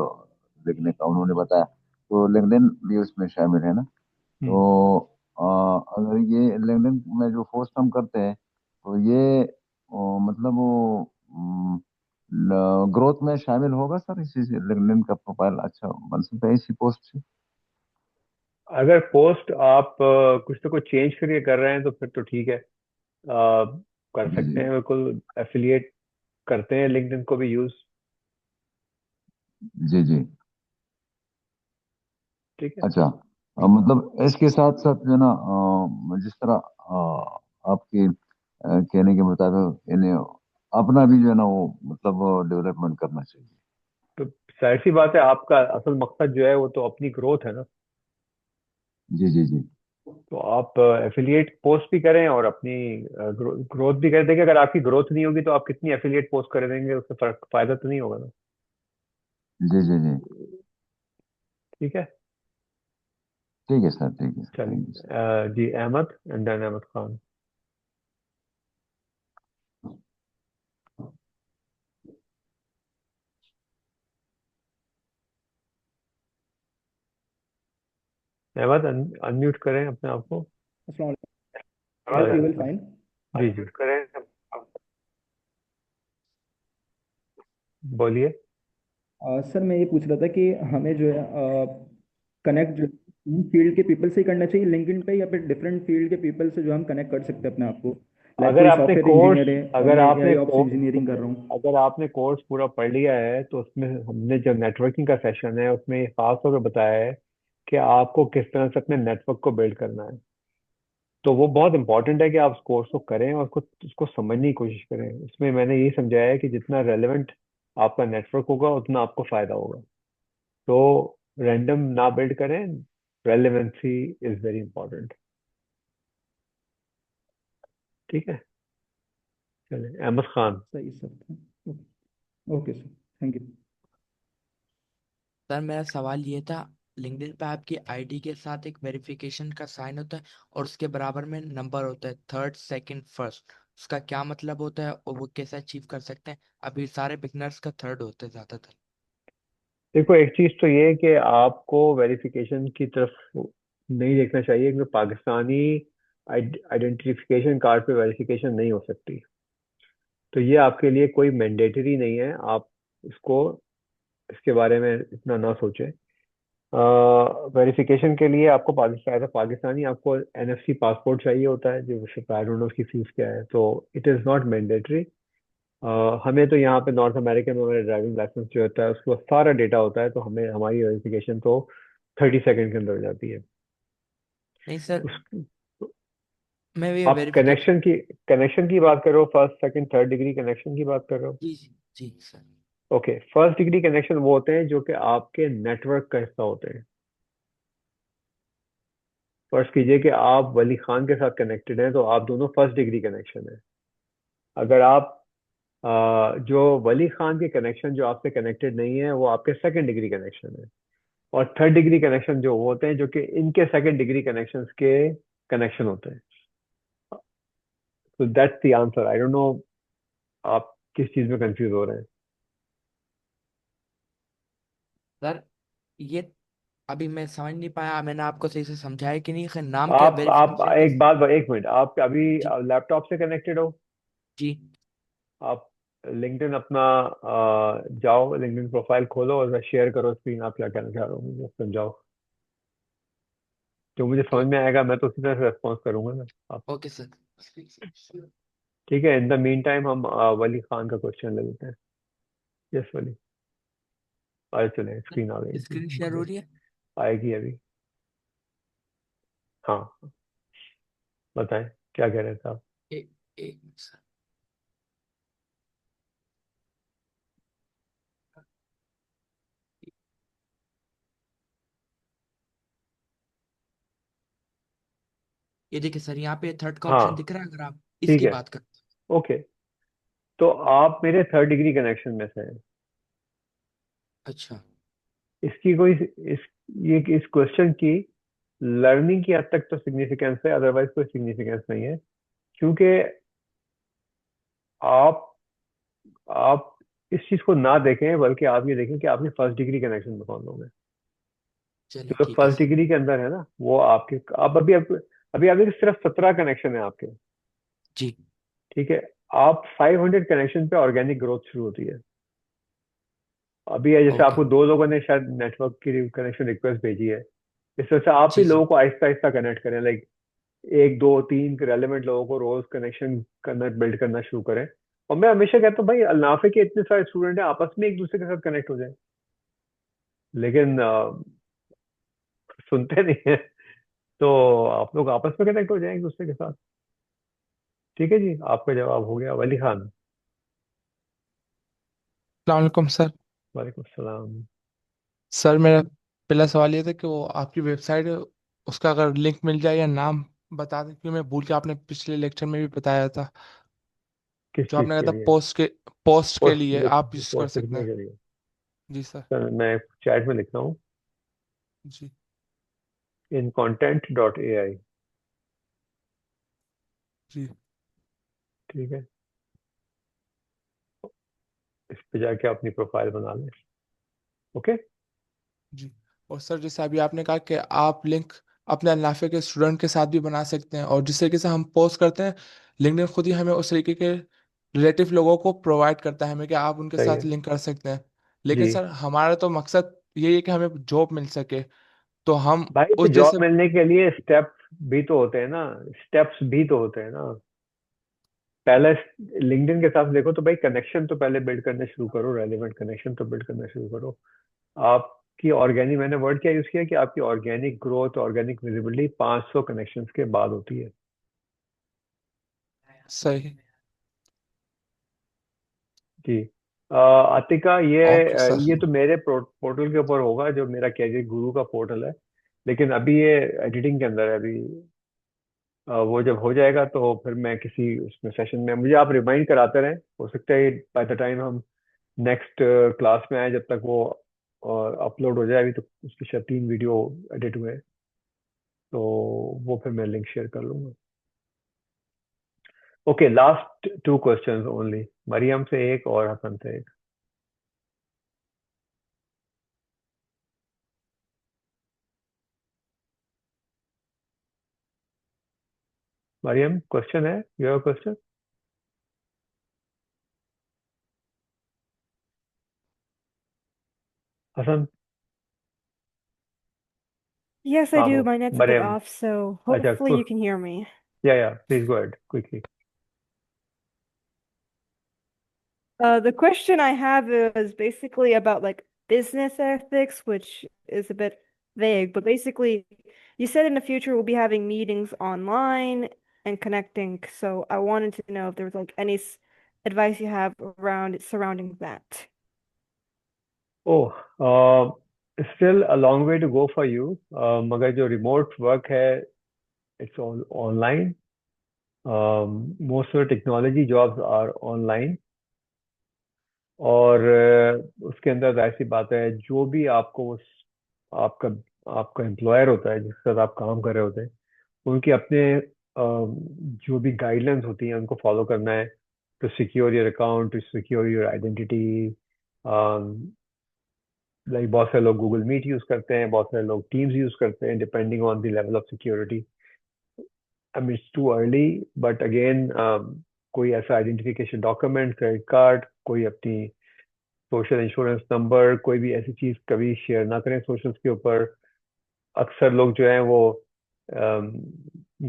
लिखने का उन्होंने बताया, तो लिंक्डइन भी उसमें शामिल है ना? हम्म। तो अगर ये लिंक्डइन में जो पोस्ट हम करते हैं तो ये मतलब वो ग्रोथ में शामिल होगा सर? इसी से लिंक्डइन का प्रोफाइल अच्छा बन सकता है इसी पोस्ट से? अगर पोस्ट आप कुछ तो कुछ चेंज करके कर रहे हैं तो फिर तो ठीक है। कर जी सकते जी हैं बिल्कुल, एफिलिएट करते हैं लिंक्डइन को भी यूज। जी जी। ठीक है। अच्छा, मतलब इसके साथ साथ जो है ना, जिस तरह आपके कहने के मुताबिक इन्हें अपना भी जो है ना वो मतलब डेवलपमेंट करना चाहिए। तो जाहिर सी बात है, आपका असल मकसद जो है वो तो अपनी ग्रोथ है ना। जी जी जी। तो आप एफिलिएट पोस्ट भी करें और अपनी ग्रोथ भी कर देंगे। अगर आपकी ग्रोथ नहीं होगी तो आप कितनी एफिलिएट पोस्ट कर देंगे, उससे फर्क फायदा तो नहीं होगा ना। जी जी जी। ठीक है। ठीक है सर, ठीक है, थैंक यू सर। चलिए, जी Ahmad and then Ahmad Khan. Ahmad unmute करें अपने आप को। अस्सलाम वालेकुम। वालेकुम यू विल सलाम। फाइन। जी जी करें। बोलिए। सर मैं ये पूछ रहा था कि हमें जो है कनेक्ट जो फील्ड के पीपल से ही करना चाहिए लिंक्डइन पे, या फिर डिफरेंट फील्ड के पीपल से जो हम कनेक्ट कर सकते हैं अपने आप को। लाइक अगर कोई आपने सॉफ्टवेयर कोर्स इंजीनियर है और अगर मैं आपने एआई ऑप्स को इंजीनियरिंग कर रहा हूँ। अगर आपने कोर्स पूरा पढ़ लिया है तो उसमें हमने जो नेटवर्किंग का सेशन है उसमें ये खास तौर पर बताया है कि आपको किस तरह से अपने नेटवर्क को बिल्ड करना है। तो वो बहुत इंपॉर्टेंट है कि आप उस कोर्स को करें और उसको समझने की कोशिश करें। उसमें मैंने यही समझाया है कि जितना रेलेवेंट आपका नेटवर्क होगा उतना आपको फायदा होगा। तो रैंडम ना बिल्ड करें। Relevancy is very important. ठीक है। चलिए अहमद खान। सही sir. Okay sir, thank you. Sir मेरा सवाल ये था, लिंक्डइन पे आपकी आईडी के साथ एक वेरिफिकेशन का साइन होता है और उसके बराबर में नंबर होता है, थर्ड सेकंड फर्स्ट। उसका क्या मतलब होता है और वो कैसे अचीव कर सकते हैं? अभी सारे बिगनर्स का थर्ड होता है ज्यादातर। देखो, एक चीज तो ये है कि आपको वेरिफिकेशन की तरफ नहीं देखना चाहिए, क्योंकि पाकिस्तानी आइडेंटिफिकेशन कार्ड पे वेरिफिकेशन नहीं हो सकती। तो ये आपके लिए कोई मैंडेटरी नहीं है। आप इसको इसके बारे में इतना ना सोचें। वेरिफिकेशन के लिए आपको पाकिस्तानी आपको एनएफसी पासपोर्ट चाहिए होता है, जो आई डोंट नो उसकी फीस क्या है। तो इट इज़ नॉट मैंडेटरी। हमें तो यहाँ पे नॉर्थ अमेरिका में हमारे ड्राइविंग लाइसेंस जो होता है उसको सारा डेटा होता है, तो हमें हमारी वेरिफिकेशन तो 30 सेकंड के अंदर हो जाती है। नहीं सर, उस मैं ये आप वेरिफिकेशन। कनेक्शन की बात कर रहे हो, first second third degree connection की बात कर रहे हो। जी जी जी sir. Okay, first degree connection वो होते हैं जो कि आपके नेटवर्क का हिस्सा होते हैं। फर्ज कीजिए कि आप वली खान के साथ कनेक्टेड हैं, तो आप दोनों फर्स्ट डिग्री कनेक्शन है। अगर आप जो वली खान के कनेक्शन जो आपसे कनेक्टेड नहीं है वो आपके सेकंड डिग्री कनेक्शन है। और थर्ड डिग्री कनेक्शन जो होते हैं जो कि इनके सेकंड डिग्री कनेक्शंस के कनेक्शन होते हैं। तो that's the answer. I don't know आप किस चीज में कंफ्यूज हो रहे हैं। सर ये अभी मैं समझ नहीं पाया, मैंने आपको सही से समझाया कि नहीं? खैर, नाम क्या आप वेरिफिकेशन का? एक मिनट, आप अभी जी लैपटॉप से कनेक्टेड हो। जी। आप लिंक्डइन अपना जाओ, लिंक्डइन प्रोफाइल खोलो और शेयर करो स्क्रीन। आप क्या कहना चाह रहे हो मुझे समझाओ। जो मुझे समझ में आएगा मैं तो उसी तरह से रेस्पॉन्स करूंगा ना। आप ओके सर। ठीक है। इन द मीन टाइम हम वली खान का क्वेश्चन ले लेते हैं। यस वली। अरे चले, स्क्रीन आ गई स्क्रीन थी। शेयर हो रही है? आएगी अभी। हाँ, बताएं क्या कह रहे थे आप। एक एक मिनट सर। ये देखिए सर, यहाँ पे थर्ड का ऑप्शन हाँ दिख रहा है, अगर आप ठीक इसकी है। बात करते ओके, तो आप मेरे थर्ड डिग्री कनेक्शन में से हैं। हैं। अच्छा। इसकी कोई इस क्वेश्चन की लर्निंग की हद तक तो सिग्निफिकेंस है, अदरवाइज कोई सिग्निफिकेंस नहीं है। क्योंकि आप आप इस चीज को ना देखें, बल्कि आप ये देखें कि आपने फर्स्ट डिग्री कनेक्शन में कौन लोग हैं। चलिए जो ठीक है फर्स्ट सर। डिग्री के अंदर है ना वो आपके, आप अभी अभी सिर्फ 17 कनेक्शन है आपके। जी। ठीक है। आप 500 कनेक्शन पे ऑर्गेनिक ग्रोथ शुरू होती है। अभी है जैसे ओके। आपको दो लोगों ने शायद नेटवर्क की कनेक्शन रिक्वेस्ट भेजी है। इस वजह से आप जी भी जी। लोगों को आहिस्ता आहिस्ता कनेक्ट करें, लाइक एक दो तीन रेलेवेंट लोगों को रोज कनेक्शन करना, बिल्ड करना शुरू करें। और मैं हमेशा कहता हूँ भाई, अल्नाफे के इतने सारे स्टूडेंट हैं, आपस में एक दूसरे के साथ कनेक्ट हो जाए। लेकिन सुनते नहीं है। तो आप लोग आपस में कनेक्ट हो जाएंगे एक दूसरे के साथ। ठीक है जी, आपका जवाब हो गया। वली खान। अस्सलाम वालेकुम सर। वालेकुम सलाम। सर मेरा पहला सवाल ये था कि वो आपकी वेबसाइट है, उसका अगर लिंक मिल जाए या नाम बता दें, क्योंकि मैं भूल के, आपने पिछले लेक्चर में भी बताया था, किस जो चीज आपने के कहा था लिए? पोस्ट के लिए पोस्ट आप यूज कर पोस्ट सकते लिखने हैं। के लिए? जी सर। सर मैं चैट में लिखता हूँ। जी इन content डॉट ए आई। जी ठीक है, इस पे जाके अपनी प्रोफाइल बना लें। ओके। जी। और सर जैसे अभी आपने कहा कि आप लिंक अपने अल्लाफे के स्टूडेंट के साथ भी बना सकते हैं, और जिस तरीके से हम पोस्ट करते हैं, लिंक्डइन खुद ही हमें उस तरीके के रिलेटिव लोगों को प्रोवाइड करता है हमें कि आप उनके सही साथ है लिंक कर सकते हैं। लेकिन जी। सर हमारा तो मकसद यही है कि हमें जॉब मिल सके, तो हम भाई तो उस जॉब जैसे। मिलने के लिए स्टेप्स भी तो होते हैं ना। स्टेप्स भी तो होते हैं ना। पहले लिंक्डइन के साथ देखो तो भाई कनेक्शन तो पहले बिल्ड करना शुरू करो, रेलिवेंट कनेक्शन तो बिल्ड करना शुरू करो। आपकी ऑर्गेनिक, मैंने वर्ड क्या यूज किया कि आपकी organic growth, organic visibility 500 connections के बाद होती है। सही। जी। Atika, okay sir. ये तो मेरे पोर्टल के ऊपर होगा, जो मेरा कैरियर गुरु का पोर्टल है। लेकिन अभी ये एडिटिंग के अंदर है अभी। वो जब हो जाएगा तो फिर मैं किसी उसमें सेशन में, मुझे आप रिमाइंड कराते रहें। हो सकता है बाय द टाइम हम नेक्स्ट क्लास में आए, जब तक वो अपलोड हो जाए। अभी तो उसकी शायद 3 वीडियो एडिट हुए हैं, तो वो फिर मैं लिंक शेयर कर लूंगा। Okay, last 2 questions only, Maryam से एक और हसन से एक। मरियम, क्वेश्चन है? You have question? Hasan? Yes, I हाँ do. हो, My net's a bit Maryam. off, so अच्छा, hopefully you can hear me. या please go ahead quickly. The question I have is basically about like business ethics, which is a bit vague, but basically, you said in the future we'll be having meetings online and connecting. So I wanted to know if there was like any advice you have around surrounding that. ओह, still a long way to go for you. मगर जो remote work है, it's online. Most of technology jobs are online. और उसके अंदर जाहिर सी बात है, जो भी आपको आपका आपका एम्प्लॉयर होता है जिसके साथ आप काम कर रहे होते हैं, उनकी अपने जो भी गाइडलाइंस होती हैं उनको फॉलो करना है, to secure your account, to secure your identity. Like बहुत सारे लोग गूगल मीट यूज करते हैं, बहुत सारे लोग टीम्स यूज करते हैं, depending on the level of security. I mean it's too early, but again कोई ऐसा आइडेंटिफिकेशन डॉक्यूमेंट, क्रेडिट कार्ड, कोई अपनी सोशल इंश्योरेंस नंबर, कोई भी ऐसी चीज कभी शेयर ना करें सोशल्स के ऊपर। अक्सर लोग जो हैं वो अम,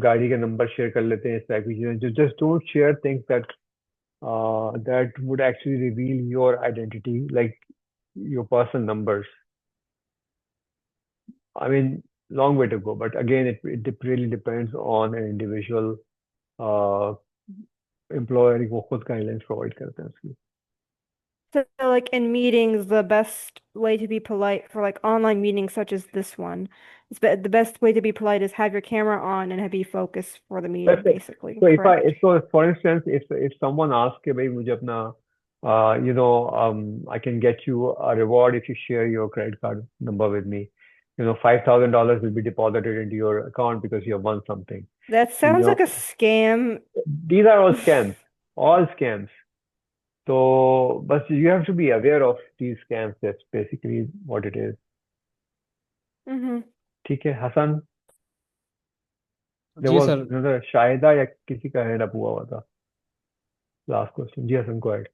गाड़ी का नंबर शेयर कर लेते हैं, इस टाइप की चीजें। जो just don't share things that would actually reveal your identity, like your personal numbers. I mean, long way to go, but again, it really depends on an individual uh, employer कि वो खुद guidelines provide करते हैं उसकी। So, like in meetings, the best way to be polite for like online meetings such as this one, the best way to be polite is have your camera on and be focused for the meeting, Perfect. basically. So Correct. so for instance, if someone asks कि भाई मुझे अपना I can get you a reward if you share your credit card number with me. $5,000 will be deposited into your account because you have won something. That sounds like a scam. These are all scams, all scams. So, but you have to be aware of these scams. That's basically what it is. Mm-hmm. ठीक है, Hasan? There जी was sir. another Shahida या किसी का hand up हुआ था। Last question जी, हसन को add.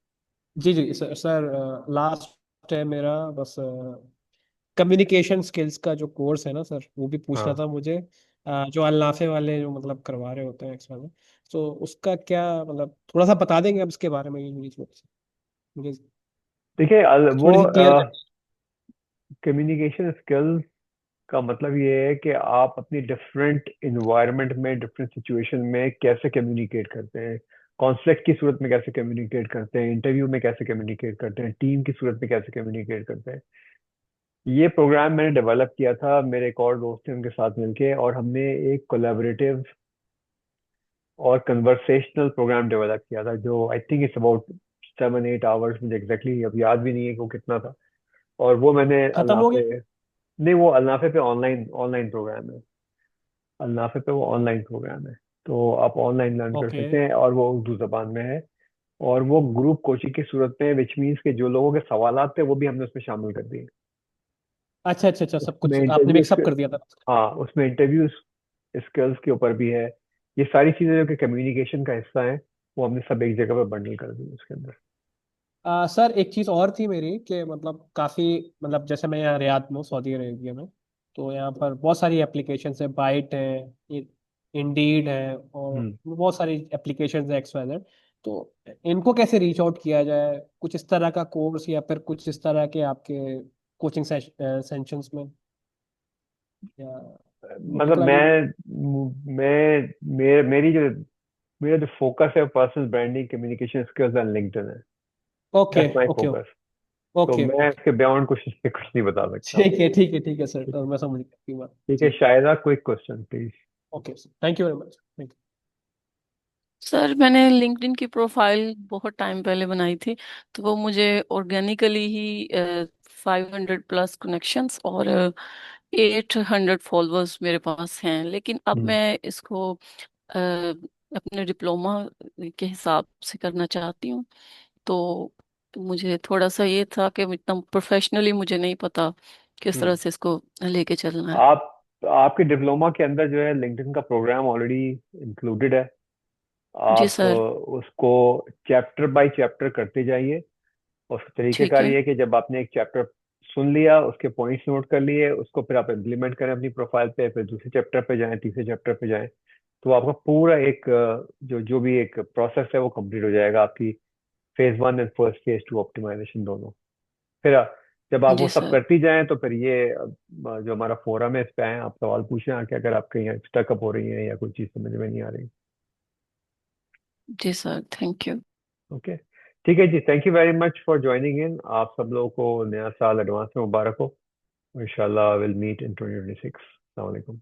जी जी सर, लास्ट है मेरा बस। कम्युनिकेशन स्किल्स का जो कोर्स है ना सर, वो भी पूछना हाँ, था मुझे। जो अल्लाफे वाले जो मतलब करवा रहे होते हैं एक्स वाले, तो उसका क्या मतलब, थोड़ा सा बता देंगे अब इसके बारे में? मुझे देखिए वो थोड़ी सी क्लियर। कम्युनिकेशन स्किल्स का मतलब ये है कि आप अपनी डिफरेंट इन्वायरमेंट में, डिफरेंट सिचुएशन में कैसे कम्युनिकेट करते हैं, कॉन्फ्लिक्ट की सूरत में कैसे कम्युनिकेट करते हैं, इंटरव्यू में कैसे कम्युनिकेट करते हैं, टीम की सूरत में कैसे कम्युनिकेट करते हैं। ये प्रोग्राम मैंने डेवलप किया था मेरे एक और दोस्त थे उनके साथ मिलके, और हमने एक कोलैबोरेटिव और कन्वर्सेशनल प्रोग्राम डेवलप किया था जो I think it's about 7-8 hours, मुझे एग्जैक्टली अब याद भी नहीं है कि वो कितना था। और वो मैंने खत्म हो गया? अल्नाफे, नहीं वो अल्नाफे पे ऑनलाइन ऑनलाइन प्रोग्राम है। अल्नाफे पे वो ऑनलाइन प्रोग्राम है, तो आप ऑनलाइन लर्न कर ओके। सकते हैं, और वो उर्दू जबान में है। और वो ग्रुप कोचिंग की सूरत में, विच मीन्स के जो लोगों के सवालात थे वो भी हमने उसमें शामिल कर दिए। अच्छा अच्छा अच्छा, सब उसमें कुछ आपने इंटरव्यूज, मिक्सअप कर दिया था। हाँ उसमें इंटरव्यूज स्किल्स के ऊपर भी है। ये सारी चीजें जो कि कम्युनिकेशन का हिस्सा है, वो हमने सब एक जगह पे बंडल कर दी उसके अंदर। सर एक चीज़ और थी मेरी कि मतलब काफ़ी, मतलब जैसे मैं यहाँ रियाद में हूँ, सऊदी अरेबिया में, तो यहाँ पर बहुत सारी एप्लीकेशंस है, बाइट है, इंडीड है, और हम्म। बहुत सारी एप्लीकेशंस है एक्स वाई जेड। तो इनको कैसे रीच आउट किया जाए? कुछ इस तरह का कोर्स या फिर कुछ इस तरह के आपके कोचिंग सेशंस में, या मतलब बिकॉज अभी। मेरी जो मेरा जो फोकस है personal branding, communication skills and LinkedIn है। Okay that's my okay focus. तो ओके मैं ओके। इसके बियॉन्ड कुछ नहीं बता सकता ठीक आपको। है ठीक है ठीक है सर, ठीक तो है। मैं समझ गया आपकी बात। ठीक है ठीक। Shayda, quick question please. Okay sir, thank you very much, thank you. Sir मैंने लिंक्डइन की प्रोफाइल बहुत टाइम पहले बनाई थी, तो वो मुझे ऑर्गेनिकली ही 500 प्लस कनेक्शंस और 800 फॉलोअर्स मेरे पास हैं। लेकिन अब हम्म। मैं इसको अपने डिप्लोमा के हिसाब से करना चाहती हूँ। तो मुझे थोड़ा सा ये था कि इतना प्रोफेशनली मुझे नहीं पता किस तरह हम्म। से इसको लेके चलना है। आप आपके डिप्लोमा के अंदर जो है लिंक्डइन का प्रोग्राम ऑलरेडी इंक्लूडेड है। जी आप सर। उसको चैप्टर बाय चैप्टर करते जाइए। और उसका ठीक तरीकेकार है। ये है कि जब आपने एक चैप्टर सुन लिया, उसके पॉइंट्स नोट कर लिए, उसको फिर आप इम्प्लीमेंट करें अपनी प्रोफाइल पे, फिर दूसरे चैप्टर पे जाएं, तीसरे चैप्टर पे जाएं, तो आपका पूरा एक जो जो भी एक प्रोसेस है वो कंप्लीट हो जाएगा आपकी, phase 1 and first phase 2 optimisation दोनों। फिर जब आप वो जी सब सर। करती जाएं तो फिर ये जो हमारा फोरम है इस पे आए, आप सवाल पूछें आके, अगर आपके यहाँ स्टकअप हो रही है या कोई चीज़ समझ में नहीं आ रही। जी सर, थैंक यू। ओके। ठीक है जी, thank you very much for joining in. आप सब लोगों को नया साल एडवांस में मुबारक हो। इंशाल्लाह विल मीट इन 2026। अस्सलाम वालेकुम।